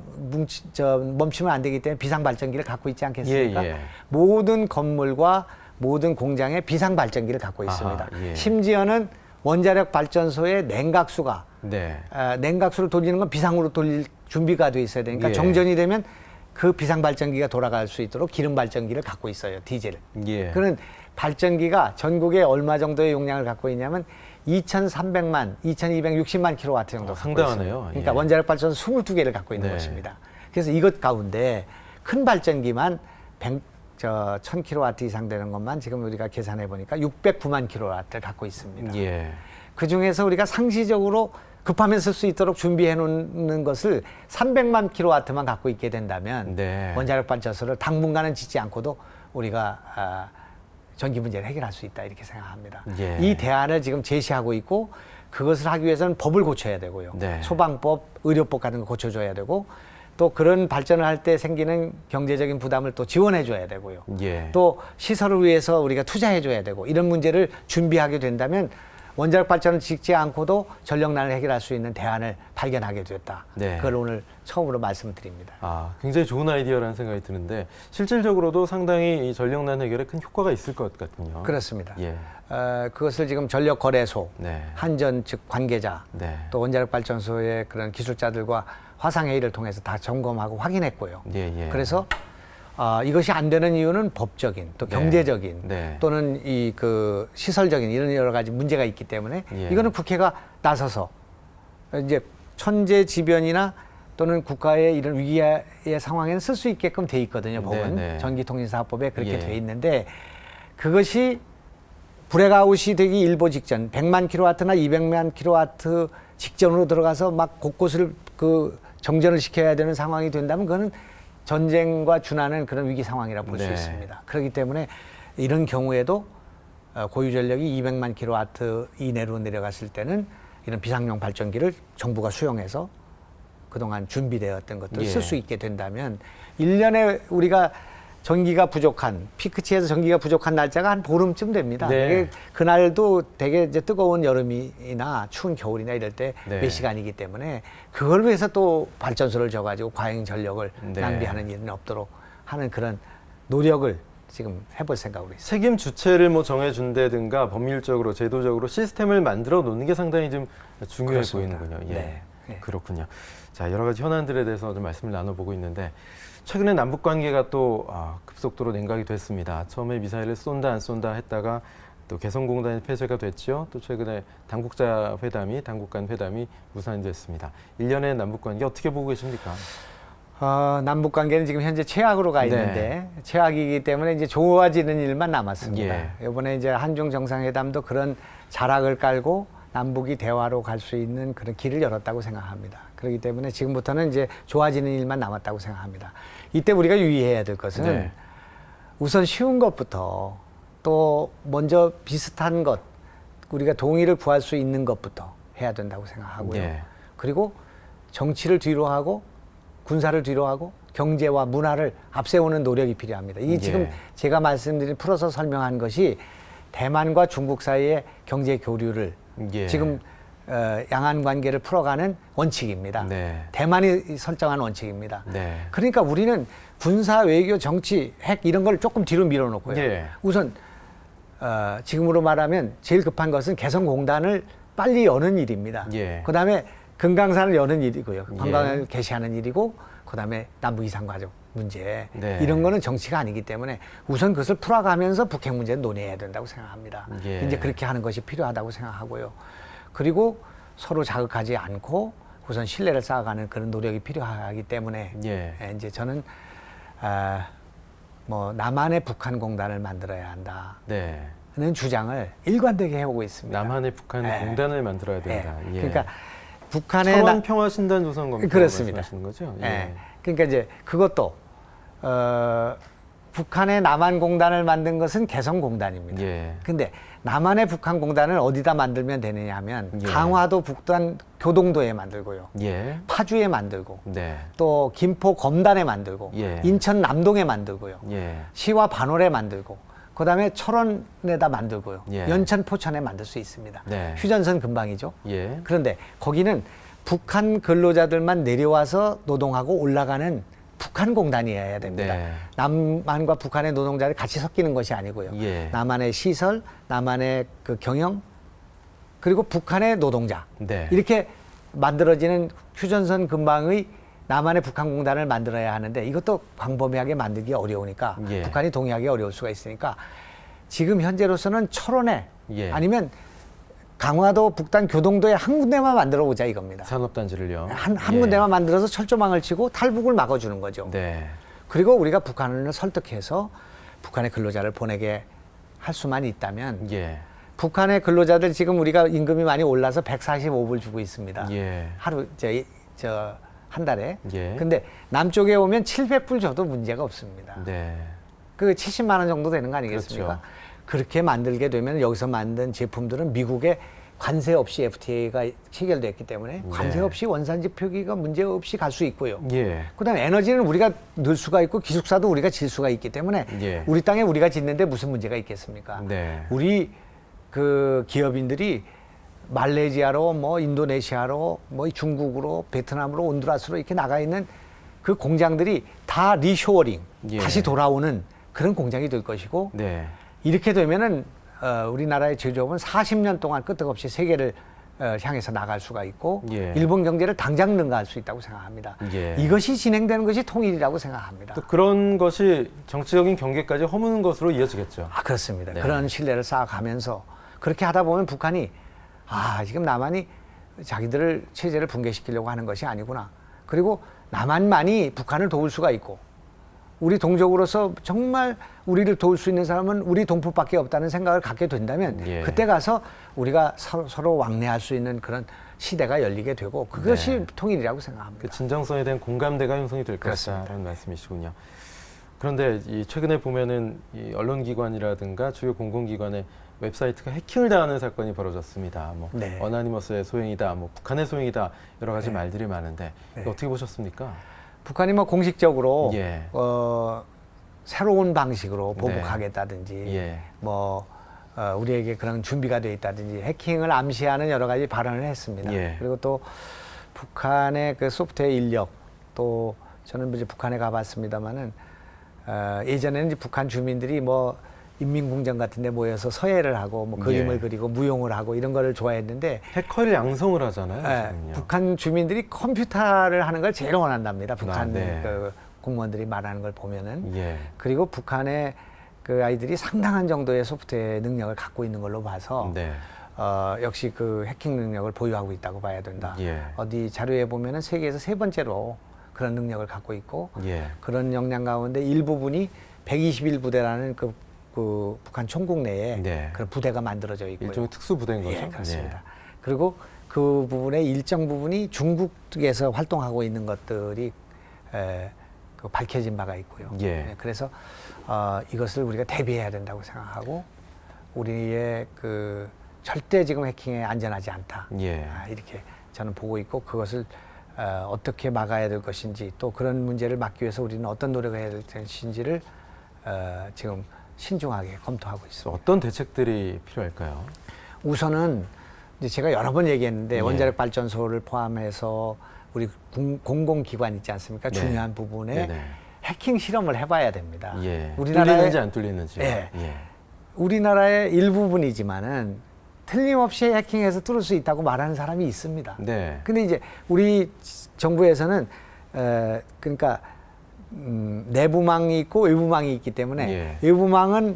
S3: 멈추면 안 되기 때문에 비상발전기를 갖고 있지 않겠습니까?
S1: 예, 예.
S3: 모든 건물과 모든 공장에 비상발전기를 갖고 있습니다.
S1: 아하, 예.
S3: 심지어는 원자력 발전소의 냉각수가
S1: 네.
S3: 냉각수를 돌리는 건 비상으로 돌릴 준비가 돼 있어야 되니까
S1: 예.
S3: 정전이 되면 그 비상발전기가 돌아갈 수 있도록 기름발전기를 갖고 있어요. 디젤.
S1: 예.
S3: 그런 발전기가 전국에 얼마 정도의 용량을 갖고 있냐면 2,300만, 2,260만 킬로와트 정도 갖고
S1: 상당하네요.
S3: 있습니다. 그러니까
S1: 예.
S3: 원자력 발전소 22개를 갖고 있는
S1: 네.
S3: 것입니다. 그래서 이것 가운데 큰 발전기만 1000kW 이상 되는 것만 지금 우리가 계산해 보니까 609만 kW를 갖고 있습니다.
S1: 예.
S3: 그 중에서 우리가 상시적으로 급하면 쓸 수 있도록 준비해 놓는 것을 300만 kW만 갖고 있게 된다면
S1: 네.
S3: 원자력 발전소를 당분간은 짓지 않고도 우리가 전기 문제를 해결할 수 있다 이렇게 생각합니다.
S1: 예.
S3: 이 대안을 지금 제시하고 있고 그것을 하기 위해서는 법을 고쳐야 되고요.
S1: 네.
S3: 소방법, 의료법 같은 거 고쳐줘야 되고 또 그런 발전을 할 때 생기는 경제적인 부담을 또 지원해 줘야 되고요.
S1: 예.
S3: 또 시설을 위해서 우리가 투자해 줘야 되고 이런 문제를 준비하게 된다면 원자력 발전을 짓지 않고도 전력난을 해결할 수 있는 대안을 발견하게 됐다.
S1: 네.
S3: 그걸 오늘 처음으로 말씀드립니다.
S1: 아, 굉장히 좋은 아이디어라는 생각이 드는데 실질적으로도 상당히 이 전력난 해결에 큰 효과가 있을 것 같군요.
S3: 그렇습니다.
S1: 예.
S3: 그것을 지금 전력거래소,
S1: 네.
S3: 한전 즉 관계자,
S1: 네.
S3: 또 원자력 발전소의 그런 기술자들과 화상회의를 통해서 다 점검하고 확인했고요.
S1: 예.
S3: 그래서 이것이 안 되는 이유는 법적인, 또
S1: 네.
S3: 경제적인,
S1: 네.
S3: 또는 이 그 시설적인 이런 여러 가지 문제가 있기 때문에
S1: 예.
S3: 이거는 국회가 나서서 이제 천재지변이나 또는 국가의 이런 위기의 상황에는 쓸 수 있게끔 돼 있거든요. 법은
S1: 네.
S3: 전기통신사업법에 그렇게
S1: 예.
S3: 돼 있는데 그것이 브레이크아웃이 되기 일보 직전 100만 킬로와트나 200만 킬로와트 직전으로 들어가서 막 곳곳을 그 정전을 시켜야 되는 상황이 된다면 그거는 전쟁과 준하는 그런 위기 상황이라고 볼 수
S1: 네.
S3: 있습니다. 그렇기 때문에 이런 경우에도 고유 전력이 200만 킬로와트 이내로 내려갔을 때는 이런 비상용 발전기를 정부가 수용해서 그동안 준비되었던 것들을
S1: 예.
S3: 쓸 수 있게 된다면 1년에 우리가 전기가 부족한 피크치에서 전기가 부족한 날짜가 한 보름쯤 됩니다.
S1: 네.
S3: 되게 그날도 되게 이제 뜨거운 여름이나 추운 겨울이나 이럴 때 몇
S1: 네.
S3: 시간이기 때문에 그걸 위해서 또 발전소를 져가지고 과잉 전력을
S1: 네.
S3: 낭비하는 일은 없도록 하는 그런 노력을 지금 해볼 생각으로 있습니다.
S1: 책임 주체를 뭐 정해준다든가 법률적으로 제도적으로 시스템을 만들어 놓는 게 상당히 좀 중요해
S3: 그렇습니다.
S1: 보이는군요. 예.
S3: 네. 네.
S1: 그렇군요. 자, 여러 가지 현안들에 대해서 좀 말씀을 나눠보고 있는데 최근에 남북 관계가 또 급속도로 냉각이 됐습니다. 처음에 미사일을 쏜다 안 쏜다 했다가 또 개성공단이 폐쇄가 됐죠. 또 최근에 당국 간 회담이 무산됐습니다. 1년의 남북 관계 어떻게 보고 계십니까?
S3: 남북 관계는 지금 현재 최악으로 가 있는데 최악이기 때문에 이제 좋아지는 일만 남았습니다.
S1: 예.
S3: 이번에 이제 한중 정상회담도 그런 자락을 깔고 남북이 대화로 갈 수 있는 그런 길을 열었다고 생각합니다. 그렇기 때문에 지금부터는 이제 좋아지는 일만 남았다고 생각합니다. 이때 우리가 유의해야 될 것은
S1: 네.
S3: 우선 쉬운 것부터 또 먼저 비슷한 것 우리가 동의를 구할 수 있는 것부터 해야 된다고 생각하고요.
S1: 네.
S3: 그리고 정치를 뒤로 하고 군사를 뒤로 하고 경제와 문화를 앞세우는 노력이 필요합니다. 이게 지금 제가 말씀드린 풀어서 설명한 것이 대만과 중국 사이의 경제 교류를 지금 양안 관계를 풀어가는 원칙입니다.
S1: 네.
S3: 대만이 설정한 원칙입니다.
S1: 네.
S3: 그러니까 우리는 군사, 외교, 정치, 핵 이런 걸 조금 뒤로 밀어놓고요.
S1: 예.
S3: 우선 지금으로 말하면 제일 급한 것은 개성공단을 빨리 여는 일입니다.
S1: 예.
S3: 그다음에 금강산을 여는 일이고요. 관광을 개시하는 일이고 그다음에 남북 이산가족 문제
S1: 네.
S3: 이런 거는 정치가 아니기 때문에 우선 그것을 풀어가면서 북핵 문제는 논의해야 된다고 생각합니다.
S1: 예.
S3: 이제 그렇게 하는 것이 필요하다고 생각하고요. 그리고 서로 자극하지 않고 우선 신뢰를 쌓아가는 그런 노력이 필요하기 때문에 이제 저는 뭐 남한의 북한 공단을 만들어야 한다는 주장을 일관되게 해오고 있습니다.
S1: 남한의 북한 공단을 만들어야 된다. 예.
S3: 그러니까 북한의
S1: 차원 평화신단 조성 검토
S3: 그렇습니다.
S1: 말씀하시는 거죠?
S3: 그러니까 이제 그것도 북한의 남한 공단을 만든 것은 개성공단입니다. 근데 남한의 북한 공단을 어디다 만들면 되느냐 하면 강화도 북단 교동도에 만들고요. 파주에 만들고 또 김포 검단에 만들고 인천 남동에 만들고요. 시와 반월에 만들고 그다음에 철원에다 만들고요. 연천 포천에 만들 수 있습니다. 휴전선 근방이죠. 그런데 거기는 북한 근로자들만 내려와서 노동하고 올라가는 북한 공단이어야 됩니다. 남한과 북한의 노동자들이 같이 섞이는 것이 아니고요. 남한의 시설, 남한의 그 경영, 그리고 북한의 노동자. 이렇게 만들어지는 휴전선 근방의 남한의 북한 공단을 만들어야 하는데 이것도 광범위하게 만들기 어려우니까 북한이 동의하기 어려울 수가 있으니까 지금 현재로서는 철원에 아니면 강화도, 북단, 교동도에 한 군데만 만들어 보자 이겁니다.
S1: 산업단지를요.
S3: 한
S1: 예.
S3: 군데만 만들어서 철조망을 치고 탈북을 막아주는 거죠.
S1: 네.
S3: 그리고 우리가 북한을 설득해서 북한의 근로자를 보내게 할 수만 있다면
S1: 예.
S3: 북한의 근로자들 지금 우리가 임금이 많이 올라서 145불 주고 있습니다.
S1: 예.
S3: 하루 한 달에.
S1: 예.
S3: 근데 남쪽에 오면 700불 줘도 문제가 없습니다.
S1: 네.
S3: 그 70만 원 정도 되는 거 아니겠습니까?
S1: 그렇죠.
S3: 그렇게 만들게 되면 여기서 만든 제품들은 미국에 관세 없이 FTA가 체결됐기 때문에 관세
S1: 네.
S3: 없이 원산지 표기가 문제 없이 갈 수 있고요.
S1: 예.
S3: 그다음에 에너지는 우리가 넣을 수가 있고 기숙사도 우리가 질 수가 있기 때문에
S1: 예.
S3: 우리 땅에 우리가 짓는데 무슨 문제가 있겠습니까?
S1: 네.
S3: 우리 그 기업인들이 말레이시아로 뭐 인도네시아로 뭐 중국으로 베트남으로 온두라스로 이렇게 나가 있는 그 공장들이 다 리쇼어링
S1: 예.
S3: 다시 돌아오는 그런 공장이 될 것이고
S1: 네.
S3: 이렇게 되면은 우리나라의 제조업은 40년 동안 끄떡없이 세계를 향해서 나갈 수가 있고
S1: 예.
S3: 일본 경제를 당장 능가할 수 있다고 생각합니다.
S1: 예.
S3: 이것이 진행되는 것이 통일이라고 생각합니다.
S1: 또 그런 것이 정치적인 경계까지 허무는 것으로 이어지겠죠.
S3: 아, 그렇습니다.
S1: 네.
S3: 그런 신뢰를 쌓아가면서 그렇게 하다 보면 북한이 지금 남한이 자기들을 체제를 붕괴시키려고 하는 것이 아니구나. 그리고 남한만이 북한을 도울 수가 있고 우리 동족으로서 정말 우리를 도울 수 있는 사람은 우리 동포밖에 없다는 생각을 갖게 된다면
S1: 예.
S3: 그때 가서 우리가 서로 왕래할 수 있는 그런 시대가 열리게 되고 그것이
S1: 네.
S3: 통일이라고 생각합니다.
S1: 그 진정성에 대한 공감대가 형성이 될
S3: 그렇습니다.
S1: 것이다라는 말씀이시군요. 그런데 이 최근에 보면은 이 언론기관이라든가 주요 공공기관의 웹사이트가 해킹을 당하는 사건이 벌어졌습니다. 뭐
S3: 네.
S1: 어나니머스의 소행이다, 뭐 북한의 소행이다 여러 가지
S3: 네.
S1: 말들이 많은데
S3: 네.
S1: 이거 어떻게 보셨습니까?
S3: 북한이 뭐 공식적으로
S1: 예.
S3: 새로운 방식으로 보복하겠다든지
S1: 예.
S3: 뭐 우리에게 그런 준비가 돼 있다든지 해킹을 암시하는 여러 가지 발언을 했습니다.
S1: 예.
S3: 그리고 또 북한의 그 소프트웨어 인력 또 저는 이제 북한에 가봤습니다만은 예전에는 이제 북한 주민들이 뭐 인민궁전 같은 데 모여서 서예를 하고 뭐 그림을
S1: 예.
S3: 그리고 무용을 하고 이런 거를 좋아했는데
S1: 해커를 양성을 하잖아요. 지금요.
S3: 북한 주민들이 컴퓨터를 하는 걸 제일 원한답니다. 북한
S1: 네.
S3: 그 공무원들이 말하는 걸 보면은.
S1: 예.
S3: 그리고 북한의 그 아이들이 상당한 정도의 소프트웨어 능력을 갖고 있는 걸로 봐서
S1: 네.
S3: 역시 그 해킹 능력을 보유하고 있다고 봐야 된다.
S1: 예.
S3: 어디 자료에 보면은 세계에서 3번째로 그런 능력을 갖고 있고
S1: 예.
S3: 그런 역량 가운데 일부분이 121부대라는 그 북한 총국 내에
S1: 네.
S3: 그런 부대가 만들어져 있고요.
S1: 일종의 특수 부대인 거죠.
S3: 예, 그렇습니다. 그리고 그 부분의 일정 부분이 중국에서 활동하고 있는 것들이 그 밝혀진 바가 있고요.
S1: 예.
S3: 그래서 이것을 우리가 대비해야 된다고 생각하고 우리의 그 절대 지금 해킹에 안전하지 않다.
S1: 예.
S3: 이렇게 저는 보고 있고 그것을 어떻게 막아야 될 것인지 또 그런 문제를 막기 위해서 우리는 어떤 노력을 해야 될 것인지를 지금 신중하게 검토하고 있습니다.
S1: 어떤 대책들이 필요할까요?
S3: 우선은 이제 제가 여러 번 얘기했는데
S1: 예.
S3: 원자력 발전소를 포함해서 우리 공공기관 있지 않습니까?
S1: 네.
S3: 중요한 부분에
S1: 네네.
S3: 해킹 실험을 해봐야 됩니다.
S1: 예.
S3: 우리나라의-
S1: 뚫리는지 안 뚫리는지.
S3: 예.
S1: 예.
S3: 우리나라의 일부분이지만은 틀림없이 해킹해서 뚫을 수 있다고 말하는 사람이 있습니다.
S1: 네.
S3: 근데 이제 우리 정부에서는 그러니까 내부망이 있고 외부망이 있기 때문에
S1: 예.
S3: 외부망은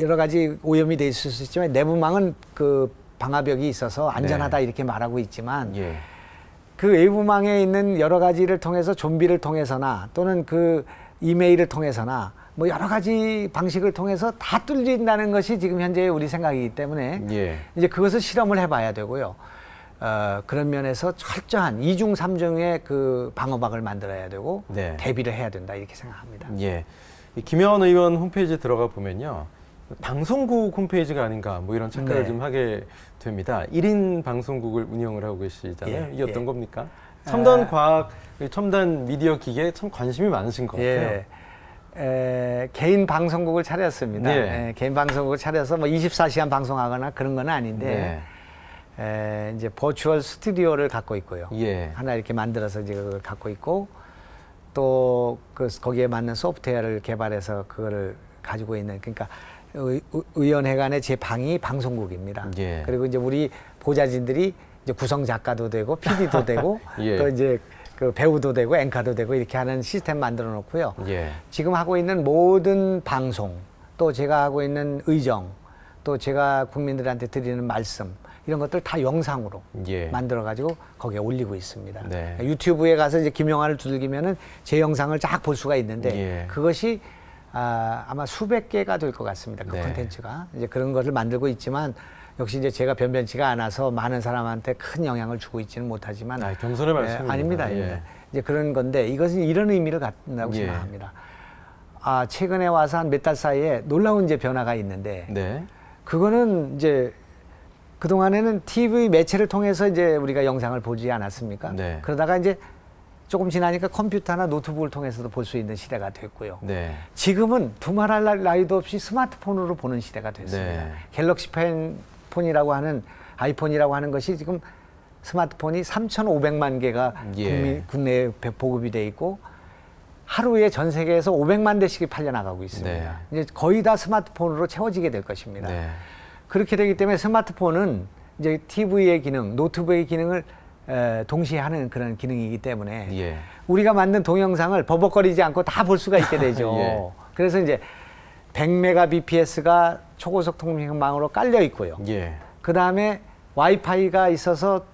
S3: 여러 가지 오염이 돼 있을 수 있지만 내부망은 그 방화벽이 있어서 안전하다
S1: 네.
S3: 이렇게 말하고 있지만
S1: 예.
S3: 그 외부망에 있는 여러 가지를 통해서 좀비를 통해서나 또는 그 이메일을 통해서나 뭐 여러 가지 방식을 통해서 다 뚫린다는 것이 지금 현재 우리 생각이기 때문에
S1: 예.
S3: 이제 그것을 실험을 해봐야 되고요. 그런 면에서 철저한 이중 삼중의 그 방어막을 만들어야 되고
S1: 네.
S3: 대비를 해야 된다 이렇게 생각합니다.
S1: 예. 이 김영환 의원 홈페이지 들어가 보면요. 방송국 홈페이지가 아닌가 뭐 이런 착각을
S3: 네.
S1: 좀 하게 됩니다. 1인 방송국을 운영을 하고 계시잖아요.
S3: 예,
S1: 이게 어떤
S3: 예.
S1: 겁니까? 첨단 과학, 첨단 미디어 기계에 참 관심이 많으신 것 같아요.
S3: 개인 방송국을 차렸습니다.
S1: 예.
S3: 개인 방송국을 차려서 뭐 24시간 방송하거나 그런 건 아닌데 이제 버추얼 스튜디오를 갖고 있고요.
S1: 예.
S3: 하나 이렇게 만들어서 이제 그걸 갖고 있고 또 거기에 맞는 소프트웨어를 개발해서 그거를 가지고 있는 그러니까 의원회 간의 제 방이 방송국입니다.
S1: 예.
S3: 그리고 이제 우리 보좌진들이 이제 구성 작가도 되고 PD도 되고
S1: 예.
S3: 또 이제 그 배우도 되고 앵커도 되고 이렇게 하는 시스템 만들어 놓고요.
S1: 예.
S3: 지금 하고 있는 모든 방송 또 제가 하고 있는 의정 또 또 제가 국민들한테 드리는 말씀 이런 것들 다 영상으로
S1: 예.
S3: 만들어 가지고 거기에 올리고 있습니다.
S1: 네.
S3: 유튜브에 가서 이제 김영환을 두들기면은 제 영상을 쫙 볼 수가 있는데
S1: 예.
S3: 그것이 아마 수백 개가 될 것 같습니다. 그
S1: 네.
S3: 콘텐츠가 이제 그런 것을 만들고 있지만 역시 이제 제가 변변치가 않아서 많은 사람한테 큰 영향을 주고 있지는 못하지만
S1: 겸손의 말씀입니다.
S3: 아닙니다.
S1: 예.
S3: 아닙니다. 이제 그런 건데 이것은 이런 의미를 갖는다고
S1: 예.
S3: 생각합니다. 최근에 와서 한 몇 달 사이에 놀라운 이제 변화가 있는데
S1: 네.
S3: 그거는 이제 그동안에는 TV 매체를 통해서 이제 우리가 영상을 보지 않았습니까?
S1: 네.
S3: 그러다가 이제 조금 지나니까 컴퓨터나 노트북을 통해서도 볼 수 있는 시대가 됐고요.
S1: 네.
S3: 지금은 두말할 나위도 없이 스마트폰으로 보는 시대가 됐습니다.
S1: 네.
S3: 갤럭시 폰이라고 하는 아이폰이라고 하는 것이 지금 스마트폰이 3,500만 개가
S1: 예.
S3: 국내에 보급이 돼 있고 하루에 전 세계에서 500만 대씩이 팔려나가고 있습니다.
S1: 네.
S3: 이제 거의 다 스마트폰으로 채워지게 될 것입니다.
S1: 네.
S3: 그렇게 되기 때문에 스마트폰은 이제 TV의 기능, 노트북의 기능을 동시에 하는 그런 기능이기 때문에
S1: 예.
S3: 우리가 만든 동영상을 버벅거리지 않고 다 볼 수가 있게 되죠.
S1: 예.
S3: 그래서 이제 100mbps가 초고속 통신망으로 깔려 있고요.
S1: 예.
S3: 그 다음에 와이파이가 있어서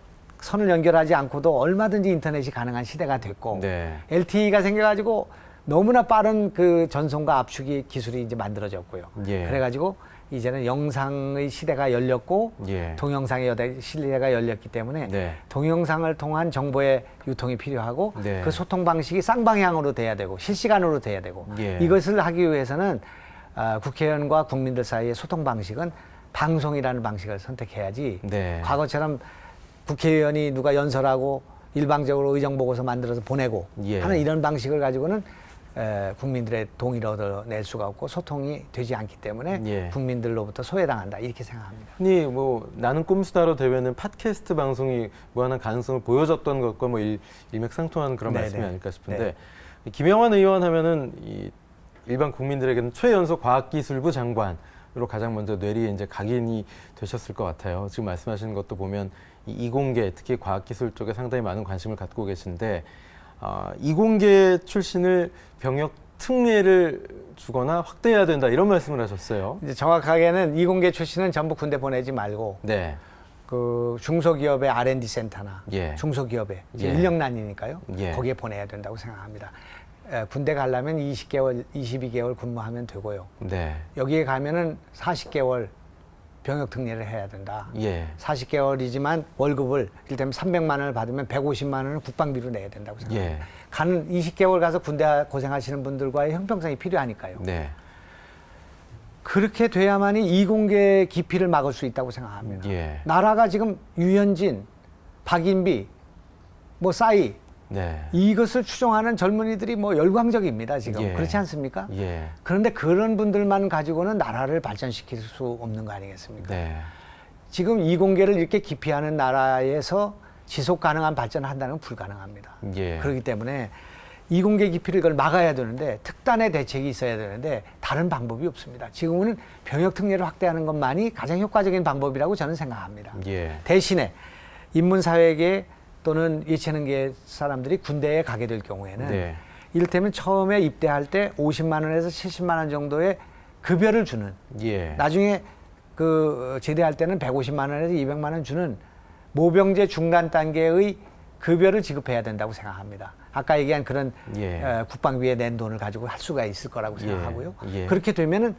S3: 선을 연결하지 않고도 얼마든지 인터넷이 가능한 시대가 됐고
S1: 네.
S3: LTE가 생겨가지고 너무나 빠른 그 전송과 압축이 기술이 이제 만들어졌고요.
S1: 예.
S3: 그래가지고 이제는 영상의 시대가 열렸고
S1: 예.
S3: 동영상의 시대가 열렸기 때문에
S1: 네.
S3: 동영상을 통한 정보의 유통이 필요하고
S1: 네.
S3: 그 소통 방식이 쌍방향으로 돼야 되고 실시간으로 돼야 되고
S1: 예.
S3: 이것을 하기 위해서는 국회의원과 국민들 사이의 소통 방식은 방송이라는 방식을 선택해야지
S1: 네.
S3: 과거처럼 국회의원이 누가 연설하고 일방적으로 의정보고서 만들어서 보내고
S1: 예.
S3: 하는 이런 방식을 가지고는 국민들의 동의를 얻어낼 수가 없고 소통이 되지 않기 때문에
S1: 예.
S3: 국민들로부터 소외당한다 이렇게 생각합니다.
S1: 흔히 나는 꼼수다로 대회는 팟캐스트 방송이 무한한 가능성을 보여줬던 것과 일맥상통하는 그런
S3: 네네.
S1: 말씀이 아닐까 싶은데
S3: 네.
S1: 김영환 의원 하면은 일반 국민들에게는 최연소 과학기술부 장관으로 가장 먼저 뇌리에 이제 각인이 되셨을 것 같아요. 지금 말씀하시는 것도 보면 이공계 특히 과학기술 쪽에 상당히 많은 관심을 갖고 계신데 이공계 출신을 병역 특례를 주거나 확대해야 된다 이런 말씀을 하셨어요.
S3: 이제 정확하게는 이공계 출신은 전부 군대 보내지 말고
S1: 네.
S3: 그 중소기업의 R&D 센터나
S1: 예.
S3: 중소기업의 이제
S1: 예.
S3: 인력난이니까요.
S1: 예.
S3: 거기에 보내야 된다고 생각합니다. 군대 가려면 20개월, 22개월 근무하면 되고요.
S1: 네.
S3: 여기에 가면은 40개월 병역 특례를 해야 된다.
S1: 예.
S3: 40개월이지만 월급을 이를테면 300만 원을 받으면 150만 원을 국방비로 내야 된다고 생각합니다.
S1: 예.
S3: 가는 20개월 가서 군대 고생하시는 분들과의 형평성이 필요하니까요.
S1: 네.
S3: 그렇게 돼야만이 이공계 기피를 막을 수 있다고 생각합니다.
S1: 예.
S3: 나라가 지금 유현진, 박인비, 싸이
S1: 네.
S3: 이것을 추종하는 젊은이들이 열광적입니다. 지금
S1: 예.
S3: 그렇지 않습니까?
S1: 예.
S3: 그런데 그런 분들만 가지고는 나라를 발전시킬 수 없는 거 아니겠습니까?
S1: 네.
S3: 지금 이공계를 이렇게 기피하는 나라에서 지속 가능한 발전을 한다는 건 불가능합니다.
S1: 예.
S3: 그렇기 때문에 이공계 기피를 이걸 막아야 되는데 특단의 대책이 있어야 되는데 다른 방법이 없습니다. 지금은 병역 특례를 확대하는 것만이 가장 효과적인 방법이라고 저는 생각합니다.
S1: 예.
S3: 대신에 인문사회계 또는 예체능계 사람들이 군대에 가게 될 경우에는
S1: 네.
S3: 이를테면 처음에 입대할 때 50만 원에서 70만 원 정도의 급여를 주는
S1: 예.
S3: 나중에 그 제대할 때는 150만 원에서 200만 원 주는 모병제 중간 단계의 급여를 지급해야 된다고 생각합니다. 아까 얘기한 그런
S1: 예.
S3: 국방비에 낸 돈을 가지고 할 수가 있을 거라고 생각하고요.
S1: 예.
S3: 그렇게 되면은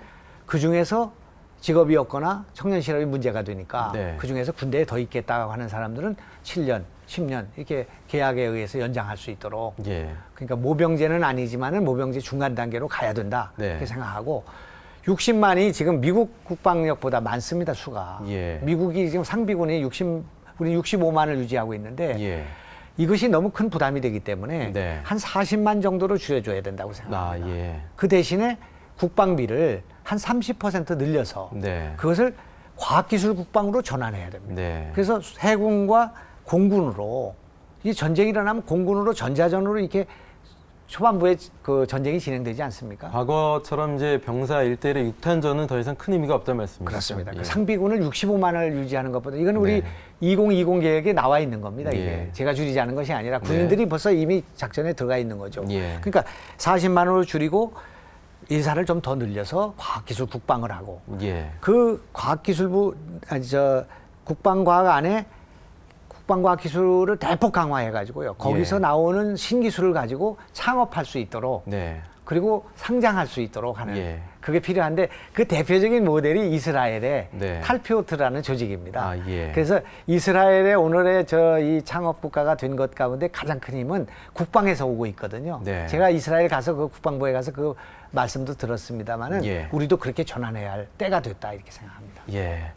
S3: 그 중에서 직업이 없거나 청년 실업이 문제가 되니까
S1: 네.
S3: 그 중에서 군대에 더 있겠다고 하는 사람들은 7년, 10년 이렇게 계약에 의해서 연장할 수 있도록
S1: 예.
S3: 그러니까 모병제는 아니지만은 모병제 중간 단계로 가야 된다
S1: 네.
S3: 이렇게 생각하고 60만이 지금 미국 국방력보다 많습니다 수가.
S1: 예.
S3: 미국이 지금 상비군이 우리 65만을 유지하고 있는데
S1: 예.
S3: 이것이 너무 큰 부담이 되기 때문에
S1: 네.
S3: 한 40만 정도로 줄여줘야 된다고 생각합니다.
S1: 예.
S3: 그 대신에 국방비를 한 30% 늘려서
S1: 네.
S3: 그것을 과학기술 국방으로 전환해야 됩니다.
S1: 네.
S3: 그래서 해군과 공군으로 이 전쟁이 일어나면 공군으로 전자전으로 이렇게 초반부에 그 전쟁이 진행되지 않습니까?
S1: 과거처럼 이제 병사 1대1의 6탄전은 더 이상 큰 의미가 없다는 말씀이시죠?
S3: 그렇습니다.
S1: 예.
S3: 상비군을 65만을 유지하는 것보다 이건 우리
S1: 네.
S3: 2020 계획에 나와 있는 겁니다. 이게
S1: 예.
S3: 제가 줄이자는 것이 아니라 군인들이 벌써 이미 작전에 들어가 있는 거죠.
S1: 예.
S3: 그러니까 40만 원으로 줄이고 예산을 좀 더 늘려서 과학기술 국방을 하고
S1: 예.
S3: 그 과학기술부 국방과학 안에 국방과학기술을 대폭 강화해가지고요. 거기서
S1: 예.
S3: 나오는 신기술을 가지고 창업할 수 있도록
S1: 네.
S3: 그리고 상장할 수 있도록 하는
S1: 예.
S3: 그게 필요한데 그 대표적인 모델이 이스라엘의
S1: 네.
S3: 탈피오트라는 조직입니다.
S1: 아, 예.
S3: 그래서 이스라엘의 오늘의 이 창업 국가가 된 것 가운데 가장 큰 힘은 국방에서 오고 있거든요.
S1: 네.
S3: 제가 이스라엘 가서 그 국방부에 가서 그 말씀도 들었습니다만은
S1: 예.
S3: 우리도 그렇게 전환해야 할 때가 됐다 이렇게 생각합니다.
S1: 예.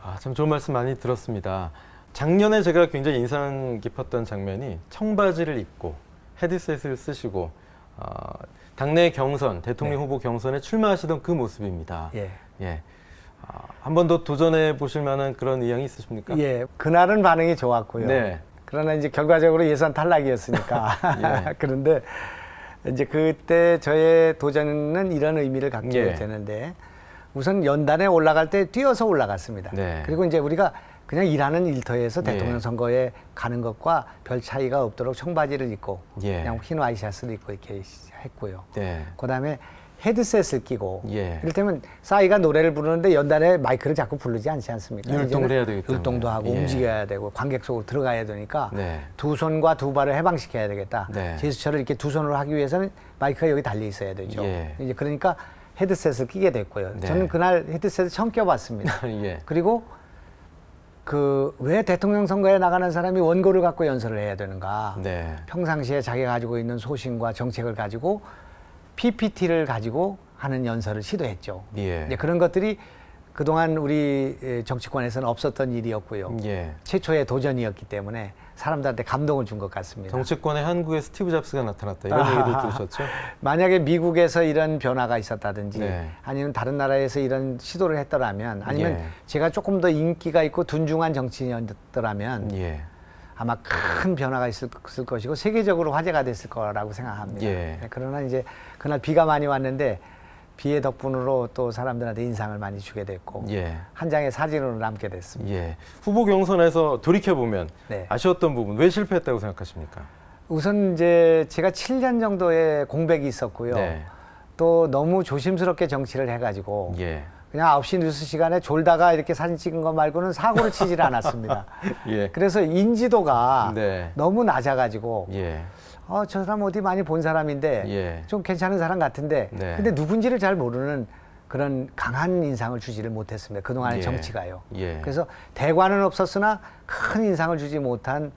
S1: 아, 참 좋은 말씀 많이 들었습니다. 작년에 제가 굉장히 인상 깊었던 장면이 청바지를 입고 헤드셋을 쓰시고 당내 경선, 대통령
S3: 네.
S1: 후보 경선에 출마하시던 그 모습입니다.
S3: 예.
S1: 예. 한 번 더 도전해 보실 만한 그런 의향이 있으십니까?
S3: 예. 그날은 반응이 좋았고요.
S1: 네.
S3: 그러나 이제 결과적으로 예산 탈락이었으니까.
S1: 예.
S3: 그런데 이제 그때 저의 도전은 이런 의미를 갖게
S1: 예.
S3: 되는데 우선 연단에 올라갈 때 뛰어서 올라갔습니다.
S1: 네.
S3: 그리고 이제 우리가 그냥 일하는 일터에서
S1: 예.
S3: 대통령 선거에 가는 것과 별 차이가 없도록 청바지를 입고
S1: 예.
S3: 그냥 흰 와이셔츠를 입고 이렇게 했고요.
S1: 네.
S3: 그다음에 헤드셋을 끼고
S1: 예.
S3: 이를테면 싸이가 노래를 부르는데 연단에 마이크를 자꾸 부르지 않지 않습니까?
S1: 율동을
S3: 이제는
S1: 해야 되기 때문에.
S3: 율동도 하고
S1: 예.
S3: 움직여야 되고 관객 속으로 들어가야 되니까
S1: 네.
S3: 두 손과 두 발을 해방시켜야 되겠다.
S1: 네.
S3: 제스처를 이렇게 두 손으로 하기 위해서는 마이크가 여기 달려 있어야 되죠.
S1: 예.
S3: 이제 그러니까 헤드셋을 끼게 됐고요.
S1: 네.
S3: 저는 그날 헤드셋을 처음 껴봤습니다.
S1: 예.
S3: 그리고 왜 대통령 선거에 나가는 사람이 원고를 갖고 연설을 해야 되는가?
S1: 네.
S3: 평상시에 자기가 가지고 있는 소신과 정책을 가지고 PPT를 가지고 하는 연설을 시도했죠.
S1: 예.
S3: 이제 그런 것들이 그동안 우리 정치권에서는 없었던 일이었고요.
S1: 예.
S3: 최초의 도전이었기 때문에 사람들한테 감동을 준 것 같습니다.
S1: 정치권에 한국의 스티브 잡스가 나타났다 이런 얘기도 들으셨죠?
S3: 만약에 미국에서 이런 변화가 있었다든지
S1: 네.
S3: 아니면 다른 나라에서 이런 시도를 했더라면 아니면
S1: 예.
S3: 제가 조금 더 인기가 있고 둔중한 정치인이었더라면
S1: 예.
S3: 아마 큰 변화가 있을 것이고 세계적으로 화제가 됐을 거라고 생각합니다.
S1: 예.
S3: 네, 그러나 이제 그날 비가 많이 왔는데 비의 덕분으로 또 사람들한테 인상을 많이 주게 됐고
S1: 예.
S3: 한 장의 사진으로 남게 됐습니다.
S1: 예. 후보 경선에서 돌이켜보면
S3: 네.
S1: 아쉬웠던 부분 왜 실패했다고 생각하십니까?
S3: 우선 이제 제가 7년 정도의 공백이 있었고요.
S1: 네.
S3: 또 너무 조심스럽게 정치를 해가지고
S1: 예.
S3: 그냥 9시 뉴스 시간에 졸다가 이렇게 사진 찍은 거 말고는 사고를 치질 않았습니다.
S1: 예.
S3: 그래서 인지도가
S1: 네.
S3: 너무 낮아가지고
S1: 예.
S3: 저 사람 어디 많이 본 사람인데
S1: 예.
S3: 좀 괜찮은 사람 같은데
S1: 네.
S3: 근데 누군지를 잘 모르는 그런 강한 인상을 주지를 못했습니다. 그동안의
S1: 예.
S3: 정치가요.
S1: 예.
S3: 그래서 대관은 없었으나 큰 인상을 주지 못한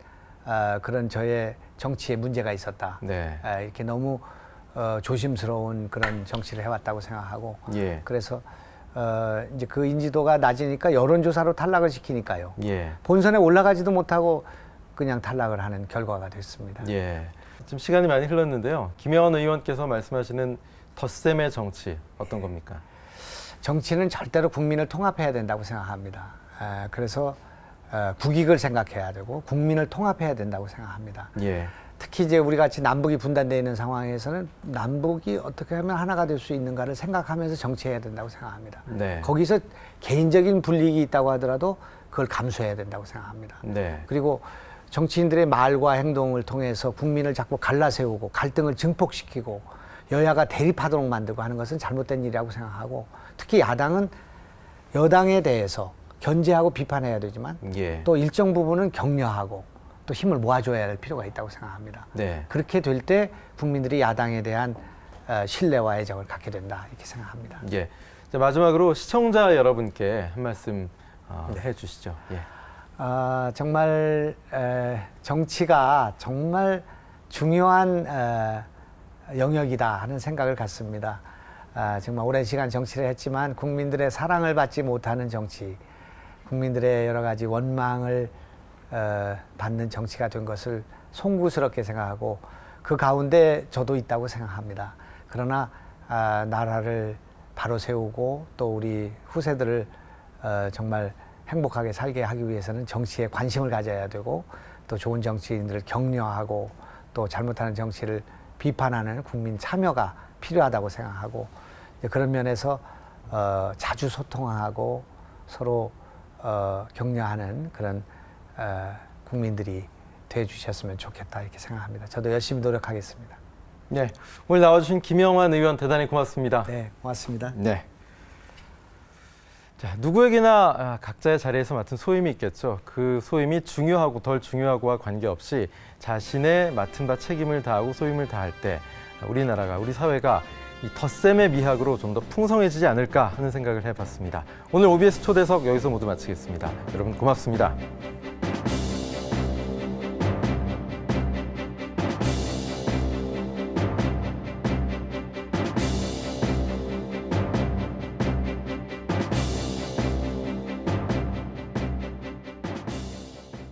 S3: 그런 저의 정치에 문제가 있었다.
S1: 네.
S3: 이렇게 너무 조심스러운 그런 정치를 해왔다고 생각하고
S1: 예.
S3: 그래서 이제 그 인지도가 낮으니까 여론조사로 탈락을 시키니까요.
S1: 예.
S3: 본선에 올라가지도 못하고 그냥 탈락을 하는 결과가 됐습니다.
S1: 예. 좀 시간이 많이 흘렀는데요. 김영환 의원께서 말씀하시는 덧셈의 정치 어떤 겁니까?
S3: 정치는 절대로 국민을 통합해야 된다고 생각합니다. 그래서 국익을 생각해야 되고 국민을 통합해야 된다고 생각합니다.
S1: 예.
S3: 특히 이제 우리 같이 남북이 분단되어 있는 상황에서는 남북이 어떻게 하면 하나가 될 수 있는가를 생각하면서 정치해야 된다고 생각합니다.
S1: 네.
S3: 거기서 개인적인 불이익이 있다고 하더라도 그걸 감수해야 된다고 생각합니다.
S1: 네.
S3: 그리고 정치인들의 말과 행동을 통해서 국민을 자꾸 갈라세우고 갈등을 증폭시키고 여야가 대립하도록 만들고 하는 것은 잘못된 일이라고 생각하고 특히 야당은 여당에 대해서 견제하고 비판해야 되지만
S1: 예.
S3: 또 일정 부분은 격려하고 또 힘을 모아줘야 할 필요가 있다고 생각합니다.
S1: 네.
S3: 그렇게 될 때 국민들이 야당에 대한 신뢰와 애정을 갖게 된다 이렇게 생각합니다.
S1: 예. 자, 마지막으로 시청자 여러분께 한 말씀
S3: 네.
S1: 해주시죠. 예.
S3: 정말 정치가 정말 중요한 영역이다 하는 생각을 갖습니다. 정말 오랜 시간 정치를 했지만 국민들의 사랑을 받지 못하는 정치, 국민들의 여러 가지 원망을 받는 정치가 된 것을 송구스럽게 생각하고 그 가운데 저도 있다고 생각합니다. 그러나 나라를 바로 세우고 또 우리 후세들을 정말 행복하게 살게 하기 위해서는 정치에 관심을 가져야 되고 또 좋은 정치인들을 격려하고 또 잘못하는 정치를 비판하는 국민 참여가 필요하다고 생각하고 그런 면에서 자주 소통하고 서로 격려하는 그런 국민들이 돼 주셨으면 좋겠다 이렇게 생각합니다. 저도 열심히 노력하겠습니다.
S1: 네, 오늘 나와주신 김영환 의원 대단히 고맙습니다.
S3: 네, 고맙습니다.
S1: 네. 자, 누구에게나 각자의 자리에서 맡은 소임이 있겠죠. 그 소임이 중요하고 덜 중요하고와 관계없이 자신의 맡은 바 책임을 다하고 소임을 다할 때 우리나라가, 우리 사회가 이 덧셈의 미학으로 좀 더 풍성해지지 않을까 하는 생각을 해봤습니다. 오늘 OBS 초대석 여기서 모두 마치겠습니다. 여러분 고맙습니다.